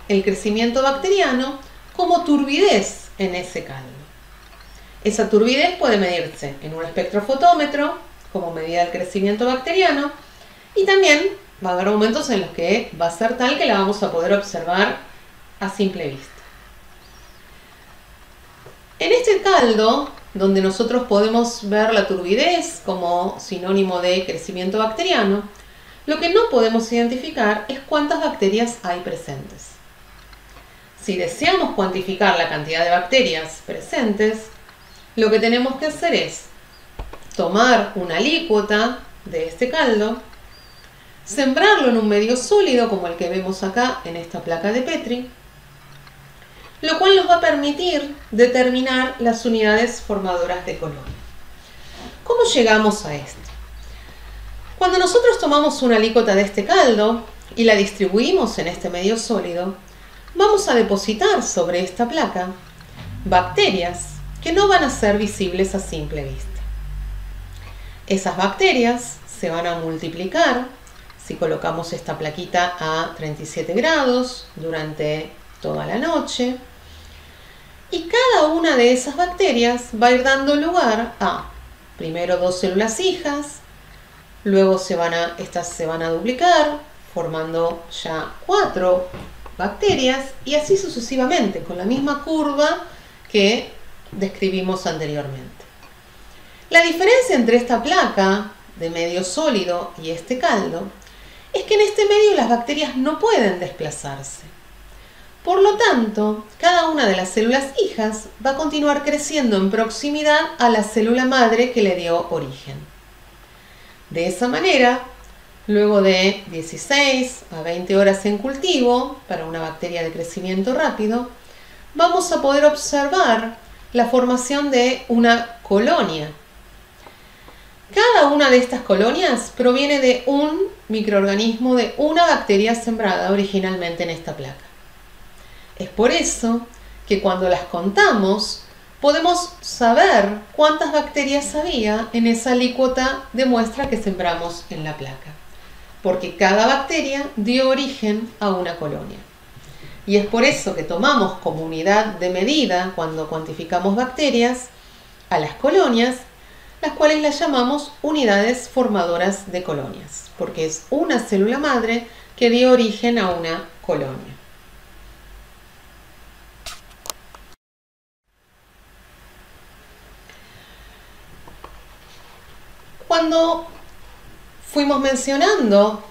el crecimiento bacteriano como turbidez en ese caldo. Esa turbidez puede medirse en un espectrofotómetro como medida del crecimiento bacteriano, y también va a haber momentos en los que va a ser tal que la vamos a poder observar a simple vista. En este caldo, donde nosotros podemos ver la turbidez como sinónimo de crecimiento bacteriano, lo que no podemos identificar es cuántas bacterias hay presentes. Si deseamos cuantificar la cantidad de bacterias presentes, lo que tenemos que hacer es tomar una alícuota de este caldo, sembrarlo en un medio sólido como el que vemos acá en esta placa de Petri, lo cual nos va a permitir determinar las unidades formadoras de colonia. ¿Cómo llegamos a esto? Cuando nosotros tomamos una alícuota de este caldo y la distribuimos en este medio sólido, vamos a depositar sobre esta placa bacterias que no van a ser visibles a simple vista. Esas bacterias se van a multiplicar si colocamos esta plaquita a 37 grados durante toda la noche, y cada una de esas bacterias va a ir dando lugar a primero 2 células hijas, luego estas se van a duplicar formando ya 4 bacterias, y así sucesivamente con la misma curva que describimos anteriormente. La diferencia entre esta placa de medio sólido y este caldo es que en este medio las bacterias no pueden desplazarse. Por lo tanto, cada una de las células hijas va a continuar creciendo en proximidad a la célula madre que le dio origen. De esa manera, luego de 16 a 20 horas en cultivo para una bacteria de crecimiento rápido, vamos a poder observar la formación de una colonia. Cada una de estas colonias proviene de un microorganismo de una bacteria sembrada originalmente en esta placa. Es por eso que cuando las contamos podemos saber cuántas bacterias había en esa alícuota de muestra que sembramos en la placa, porque cada bacteria dio origen a una colonia. Y es por eso que tomamos como unidad de medida cuando cuantificamos bacterias a las colonias, las cuales las llamamos unidades formadoras de colonias, porque es una célula madre que dio origen a una colonia. Cuando fuimos mencionando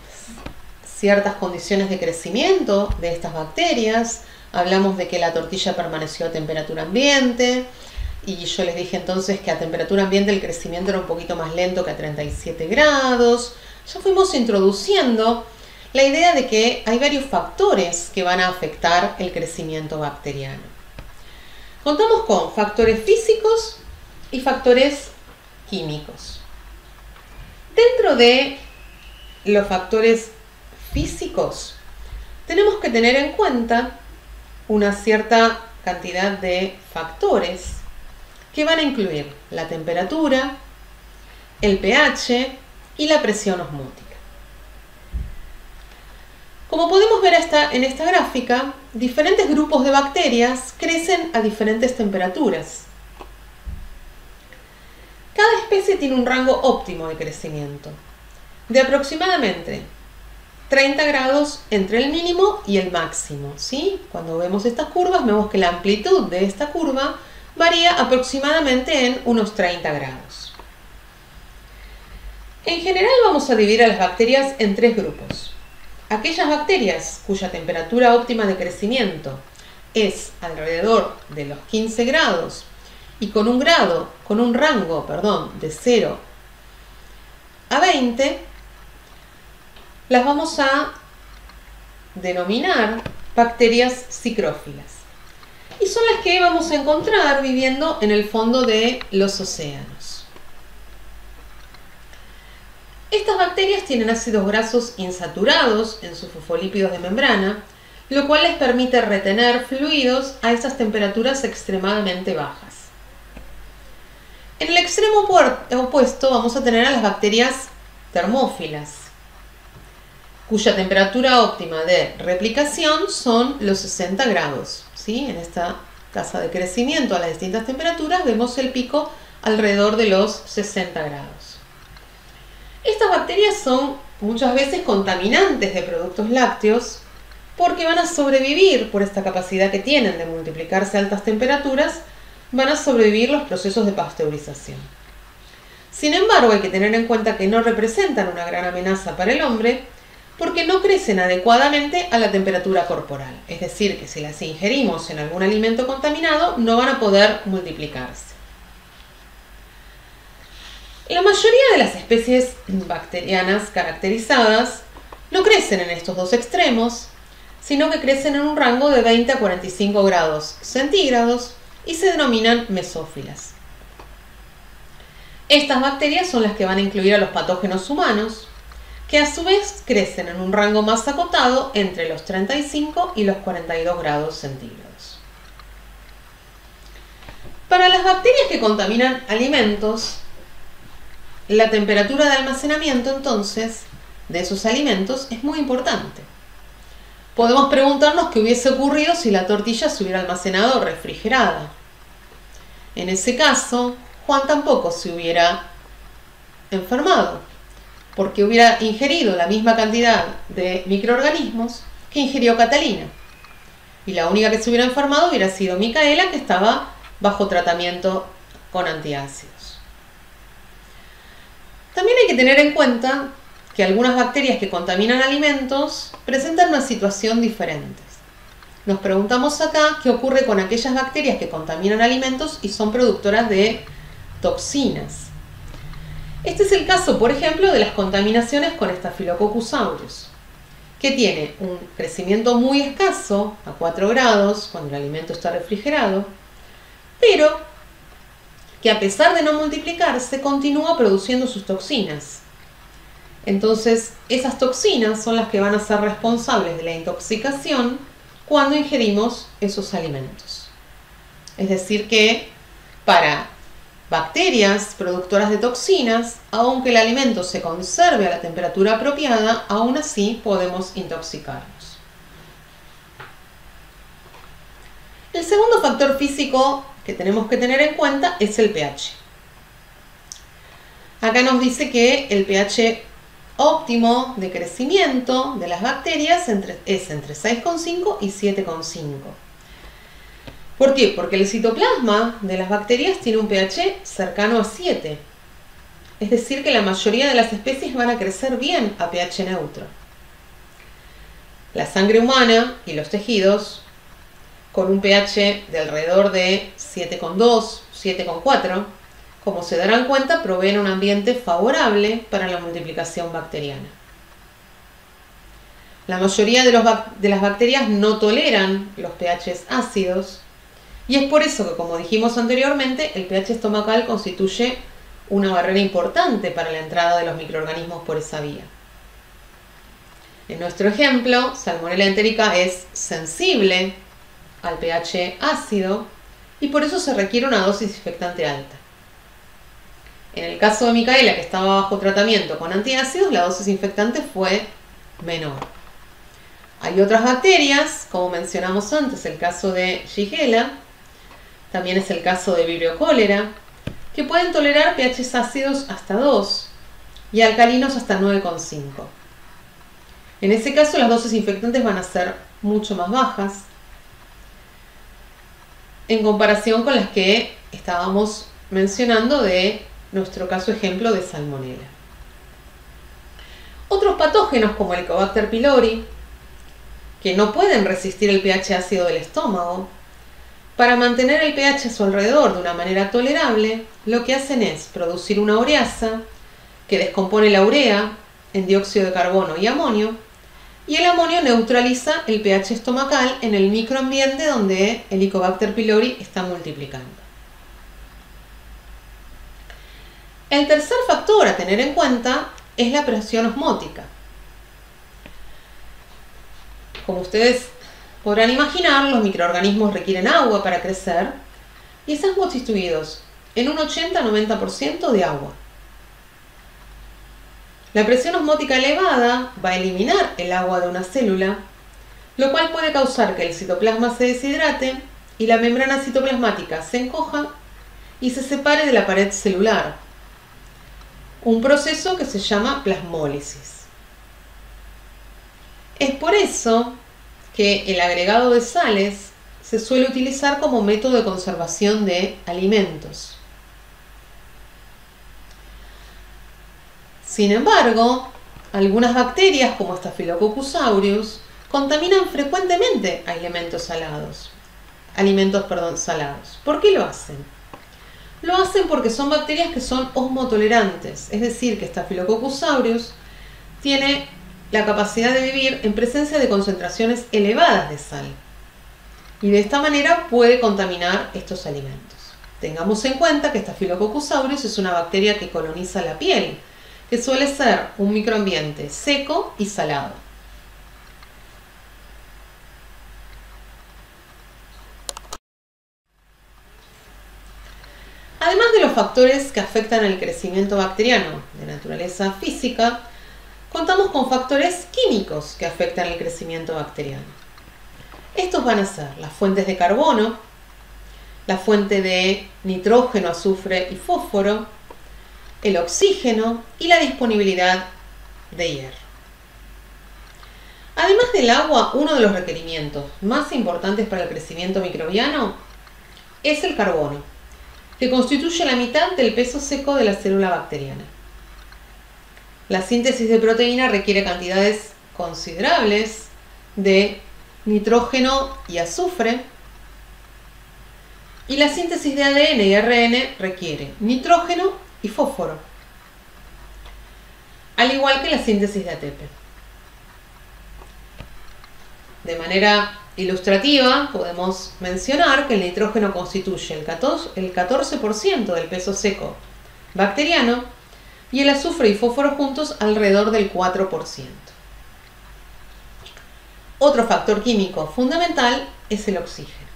ciertas condiciones de crecimiento de estas bacterias, hablamos de que la tortilla permaneció a temperatura ambiente, y yo les dije entonces que a temperatura ambiente el crecimiento era un poquito más lento que a 37 grados. Ya fuimos introduciendo la idea de que hay varios factores que van a afectar el crecimiento bacteriano. Contamos con factores físicos y factores químicos. Dentro de los factores físicos, tenemos que tener en cuenta una cierta cantidad de factores que van a incluir la temperatura, el pH y la presión osmótica. Como podemos ver en esta gráfica, diferentes grupos de bacterias crecen a diferentes temperaturas. Cada especie tiene un rango óptimo de crecimiento, de aproximadamente 30 grados entre el mínimo y el máximo, ¿sí? Cuando vemos estas curvas, vemos que la amplitud de esta curva varía aproximadamente en unos 30 grados. En general vamos a dividir a las bacterias en tres grupos. Aquellas bacterias cuya temperatura óptima de crecimiento es alrededor de los 15 grados y con un rango, de 0 a 20, las vamos a denominar bacterias psicrófilas. Y son las que vamos a encontrar viviendo en el fondo de los océanos. Estas bacterias tienen ácidos grasos insaturados en sus fosfolípidos de membrana, lo cual les permite retener fluidos a estas temperaturas extremadamente bajas. En el extremo opuesto vamos a tener a las bacterias termófilas, cuya temperatura óptima de replicación son los 60 grados. ¿Sí? En esta tasa de crecimiento a las distintas temperaturas vemos el pico alrededor de los 60 grados. Estas bacterias son muchas veces contaminantes de productos lácteos porque van a sobrevivir por esta capacidad que tienen de multiplicarse a altas temperaturas, van a sobrevivir los procesos de pasteurización. Sin embargo, hay que tener en cuenta que no representan una gran amenaza para el hombre porque no crecen adecuadamente a la temperatura corporal. Es decir, que si las ingerimos en algún alimento contaminado, no van a poder multiplicarse. La mayoría de las especies bacterianas caracterizadas no crecen en estos dos extremos, sino que crecen en un rango de 20 a 45 grados centígrados y se denominan mesófilas. Estas bacterias son las que van a incluir a los patógenos humanos, que a su vez crecen en un rango más acotado entre los 35 y los 42 grados centígrados. Para las bacterias que contaminan alimentos, la temperatura de almacenamiento entonces de esos alimentos es muy importante. Podemos preguntarnos qué hubiese ocurrido si la tortilla se hubiera almacenado refrigerada. En ese caso, Juan tampoco se hubiera enfermado, porque hubiera ingerido la misma cantidad de microorganismos que ingirió Catalina. Y la única que se hubiera enfermado hubiera sido Micaela, que estaba bajo tratamiento con antiácidos. También hay que tener en cuenta que algunas bacterias que contaminan alimentos presentan una situación diferente. Nos preguntamos acá qué ocurre con aquellas bacterias que contaminan alimentos y son productoras de toxinas. Este es el caso, por ejemplo, de las contaminaciones con Staphylococcus aureus, que tiene un crecimiento muy escaso, a 4 grados, cuando el alimento está refrigerado, pero que a pesar de no multiplicarse, continúa produciendo sus toxinas. Entonces, esas toxinas son las que van a ser responsables de la intoxicación cuando ingerimos esos alimentos. Es decir que para bacterias productoras de toxinas, aunque el alimento se conserve a la temperatura apropiada, aún así podemos intoxicarnos. El segundo factor físico que tenemos que tener en cuenta es el pH. Acá nos dice que el pH óptimo de crecimiento de las bacterias es entre 6,5 y 7,5. ¿Por qué? Porque el citoplasma de las bacterias tiene un pH cercano a 7. Es decir, que la mayoría de las especies van a crecer bien a pH neutro. La sangre humana y los tejidos, con un pH de alrededor de 7,2, 7,4, como se darán cuenta, proveen un ambiente favorable para la multiplicación bacteriana. La mayoría de las bacterias no toleran los pHs ácidos, y es por eso que, como dijimos anteriormente, el pH estomacal constituye una barrera importante para la entrada de los microorganismos por esa vía. En nuestro ejemplo, Salmonella enterica es sensible al pH ácido y por eso se requiere una dosis desinfectante alta. En el caso de Micaela, que estaba bajo tratamiento con antiácidos, la dosis infectante fue menor. Hay otras bacterias, como mencionamos antes, el caso de Shigella, también es el caso de Vibrio cholera, que pueden tolerar pHs ácidos hasta 2 y alcalinos hasta 9,5. En ese caso, las dosis infectantes van a ser mucho más bajas en comparación con las que estábamos mencionando de nuestro caso ejemplo de Salmonella. Otros patógenos como el Helicobacter pylori, que no pueden resistir el pH ácido del estómago, para mantener el pH a su alrededor de una manera tolerable, lo que hacen es producir una ureasa que descompone la urea en dióxido de carbono y amonio, y el amonio neutraliza el pH estomacal en el microambiente donde el Helicobacter pylori está multiplicando. El tercer factor a tener en cuenta es la presión osmótica. Como ustedes podrán imaginar, los microorganismos requieren agua para crecer y están constituidos en un 80-90% de agua. La presión osmótica elevada va a eliminar el agua de una célula, lo cual puede causar que el citoplasma se deshidrate y la membrana citoplasmática se encoja y se separe de la pared celular, un proceso que se llama plasmólisis. Es por eso que el agregado de sales se suele utilizar como método de conservación de alimentos. Sin embargo, algunas bacterias como Staphylococcus aureus contaminan frecuentemente a alimentos salados. ¿Por qué lo hacen? Lo hacen porque son bacterias que son osmotolerantes, es decir, que Staphylococcus aureus tiene la capacidad de vivir en presencia de concentraciones elevadas de sal y de esta manera puede contaminar estos alimentos. Tengamos en cuenta que Staphylococcus aureus es una bacteria que coloniza la piel, que suele ser un microambiente seco y salado. Además de los factores que afectan el crecimiento bacteriano de naturaleza física, contamos con factores químicos que afectan el crecimiento bacteriano. Estos van a ser las fuentes de carbono, la fuente de nitrógeno, azufre y fósforo, el oxígeno y la disponibilidad de hierro. Además del agua, uno de los requerimientos más importantes para el crecimiento microbiano es el carbono, que constituye la mitad del peso seco de la célula bacteriana. La síntesis de proteína requiere cantidades considerables de nitrógeno y azufre, y la síntesis de ADN y ARN requiere nitrógeno y fósforo, al igual que la síntesis de ATP. De manera ilustrativa, podemos mencionar que el nitrógeno constituye el 14% del peso seco bacteriano y el azufre y fósforo juntos alrededor del 4%. Otro factor químico fundamental es el oxígeno.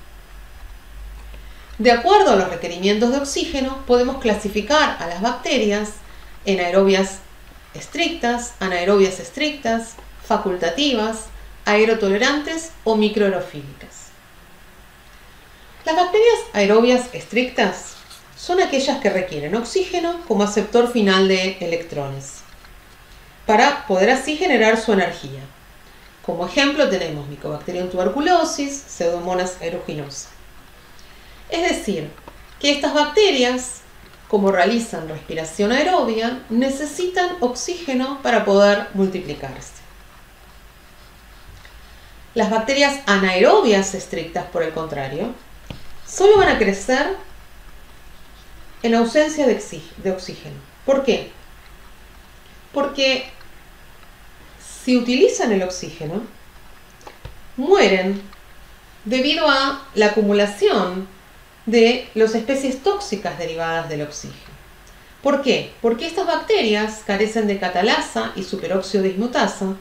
De acuerdo a los requerimientos de oxígeno, podemos clasificar a las bacterias en aerobias estrictas, anaerobias estrictas, facultativas, aerotolerantes o microaerofílicas. Las bacterias aerobias estrictas son aquellas que requieren oxígeno como aceptor final de electrones, para poder así generar su energía. Como ejemplo tenemos Mycobacterium tuberculosis, Pseudomonas aeruginosa. Es decir, que estas bacterias, como realizan respiración aerobia, necesitan oxígeno para poder multiplicarse. Las bacterias anaerobias estrictas, por el contrario, solo van a crecer en ausencia de oxígeno. ¿Por qué? Porque si utilizan el oxígeno, mueren debido a la acumulación de las especies tóxicas derivadas del oxígeno. ¿Por qué? Porque estas bacterias carecen de catalasa y superóxido dismutasa,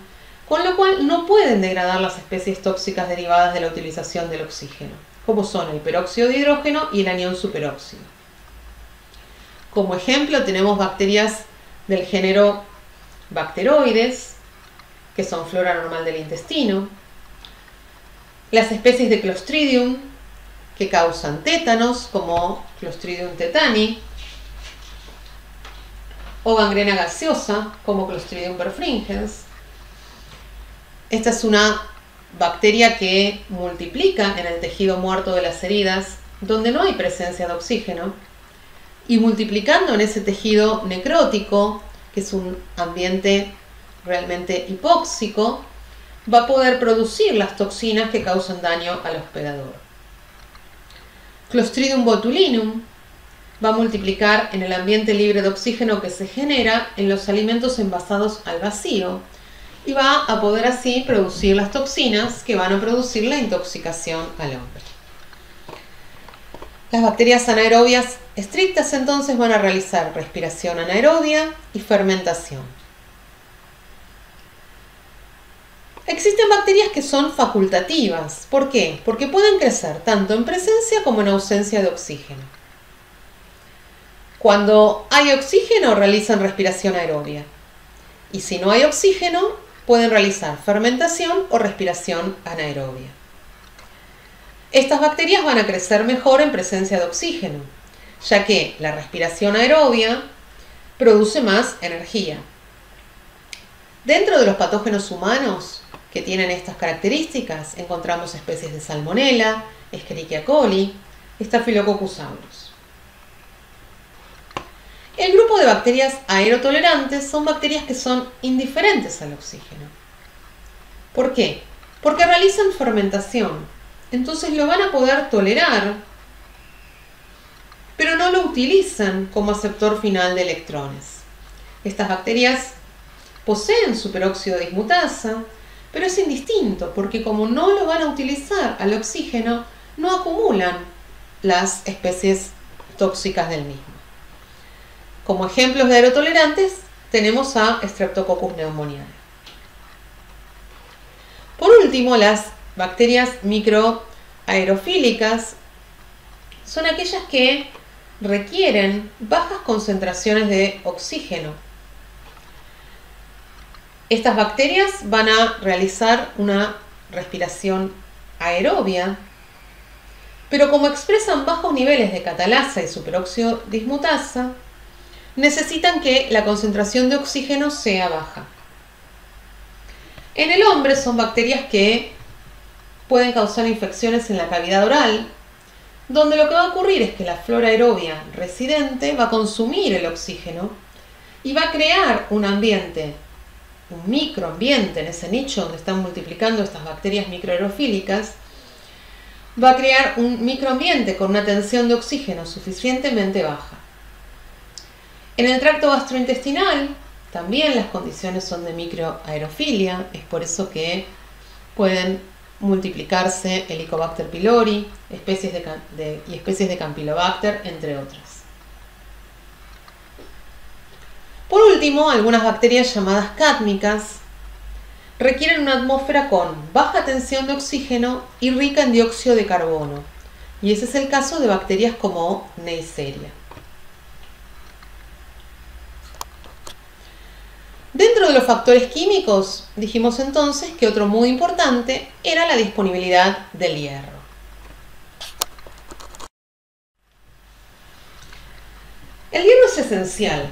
con lo cual no pueden degradar las especies tóxicas derivadas de la utilización del oxígeno, como son el peróxido de hidrógeno y el anión superóxido. Como ejemplo tenemos bacterias del género Bacteroides, que son flora normal del intestino, las especies de Clostridium, que causan tétanos, como Clostridium tetani, o gangrena gaseosa, como Clostridium perfringens. Esta es una bacteria que multiplica en el tejido muerto de las heridas, donde no hay presencia de oxígeno, y multiplicando en ese tejido necrótico, que es un ambiente realmente hipóxico, va a poder producir las toxinas que causan daño al hospedador. Clostridium botulinum va a multiplicar en el ambiente libre de oxígeno que se genera en los alimentos envasados al vacío y va a poder así producir las toxinas que van a producir la intoxicación al hombre. Las bacterias anaerobias estrictas entonces van a realizar respiración anaerobia y fermentación. Existen bacterias que son facultativas. ¿Por qué? Porque pueden crecer tanto en presencia como en ausencia de oxígeno. Cuando hay oxígeno realizan respiración aerobia y si no hay oxígeno pueden realizar fermentación o respiración anaerobia. Estas bacterias van a crecer mejor en presencia de oxígeno, ya que la respiración aerobia produce más energía. Dentro de los patógenos humanos que tienen estas características encontramos especies de Salmonella, Escherichia coli, Staphylococcus aureus. El grupo de bacterias aerotolerantes son bacterias que son indiferentes al oxígeno. ¿Por qué? Porque realizan fermentación. Entonces lo van a poder tolerar, pero no lo utilizan como aceptor final de electrones. Estas bacterias poseen superóxido de dismutasa, pero es indistinto porque como no lo van a utilizar al oxígeno, no acumulan las especies tóxicas del mismo. Como ejemplos de aerotolerantes tenemos a Streptococcus pneumoniae. Por último, las bacterias microaerofílicas son aquellas que requieren bajas concentraciones de oxígeno. Estas bacterias van a realizar una respiración aerobia, pero como expresan bajos niveles de catalasa y superóxido dismutasa, necesitan que la concentración de oxígeno sea baja. En el hombre son bacterias que pueden causar infecciones en la cavidad oral, donde lo que va a ocurrir es que la flora aerobia residente va a consumir el oxígeno y va a crear un ambiente, un microambiente en ese nicho donde están multiplicando estas bacterias microaerofílicas, va a crear un microambiente con una tensión de oxígeno suficientemente baja. En el tracto gastrointestinal también las condiciones son de microaerofilia, es por eso que pueden multiplicarse Helicobacter pylori, especies de Campylobacter, entre otras. Por último, algunas bacterias llamadas cátmicas requieren una atmósfera con baja tensión de oxígeno y rica en dióxido de carbono, y ese es el caso de bacterias como Neisseria. Dentro de los factores químicos, dijimos entonces que otro muy importante era la disponibilidad del hierro. El hierro es esencial,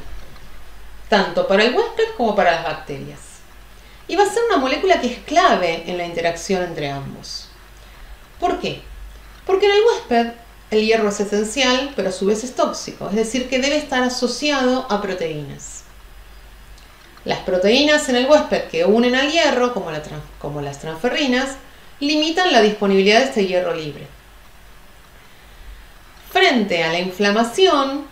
tanto para el huésped como para las bacterias, y va a ser una molécula que es clave en la interacción entre ambos. ¿Por qué? Porque en el huésped el hierro es esencial, pero a su vez es tóxico, es decir, que debe estar asociado a proteínas. Las proteínas en el huésped que unen al hierro, como las transferrinas, limitan la disponibilidad de este hierro libre. Frente a la inflamación,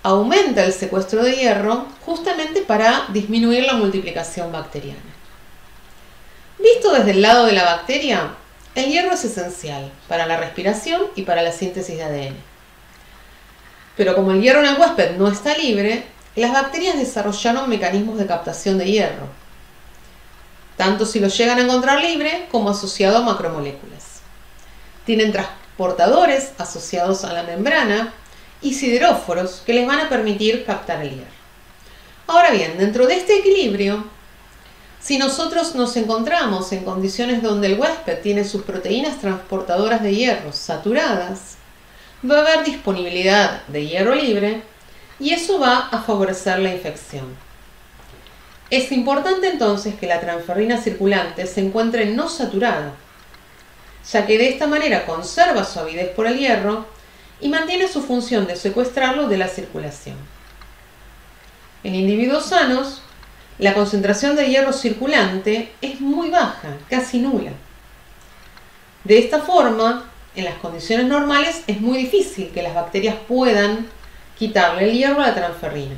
aumenta el secuestro de hierro justamente para disminuir la multiplicación bacteriana. Visto desde el lado de la bacteria, el hierro es esencial para la respiración y para la síntesis de ADN. Pero como el hierro en el huésped no está libre, las bacterias desarrollaron mecanismos de captación de hierro, tanto si lo llegan a encontrar libre como asociado a macromoléculas. Tienen transportadores asociados a la membrana y sideróforos que les van a permitir captar el hierro. Ahora bien, dentro de este equilibrio, si nosotros nos encontramos en condiciones donde el huésped tiene sus proteínas transportadoras de hierro saturadas, va a haber disponibilidad de hierro libre y eso va a favorecer la infección. Es importante entonces que la transferrina circulante se encuentre no saturada, ya que de esta manera conserva su avidez por el hierro y mantiene su función de secuestrarlo de la circulación. En individuos sanos, la concentración de hierro circulante es muy baja, casi nula. De esta forma, en las condiciones normales es muy difícil que las bacterias puedan quitarle el hierro a la transferrina.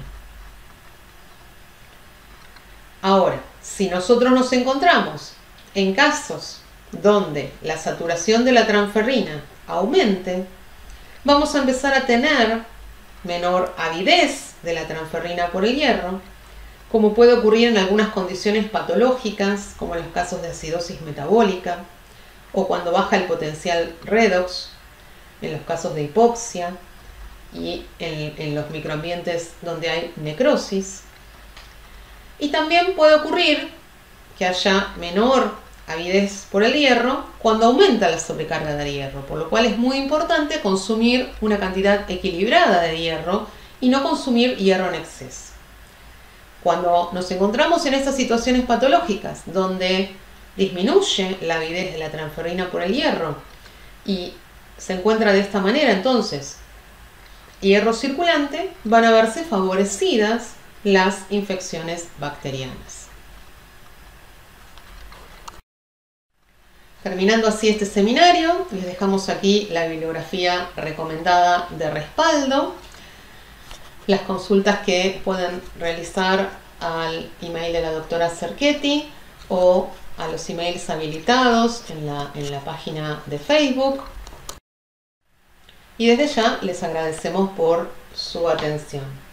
Ahora, si nosotros nos encontramos en casos donde la saturación de la transferrina aumente, vamos a empezar a tener menor avidez de la transferrina por el hierro, como puede ocurrir en algunas condiciones patológicas, como en los casos de acidosis metabólica, o cuando baja el potencial redox, en los casos de hipoxia y en los microambientes donde hay necrosis. Y también puede ocurrir que haya menor avidez por el hierro cuando aumenta la sobrecarga de hierro, por lo cual es muy importante consumir una cantidad equilibrada de hierro y no consumir hierro en exceso. Cuando nos encontramos en estas situaciones patológicas donde disminuye la avidez de la transferrina por el hierro y se encuentra de esta manera, entonces, hierro circulante, van a verse favorecidas las infecciones bacterianas. Terminando así este seminario, les dejamos aquí la bibliografía recomendada de respaldo, las consultas que pueden realizar al email de la doctora Cerchetti o a los emails habilitados en la página de Facebook. Y desde ya les agradecemos por su atención.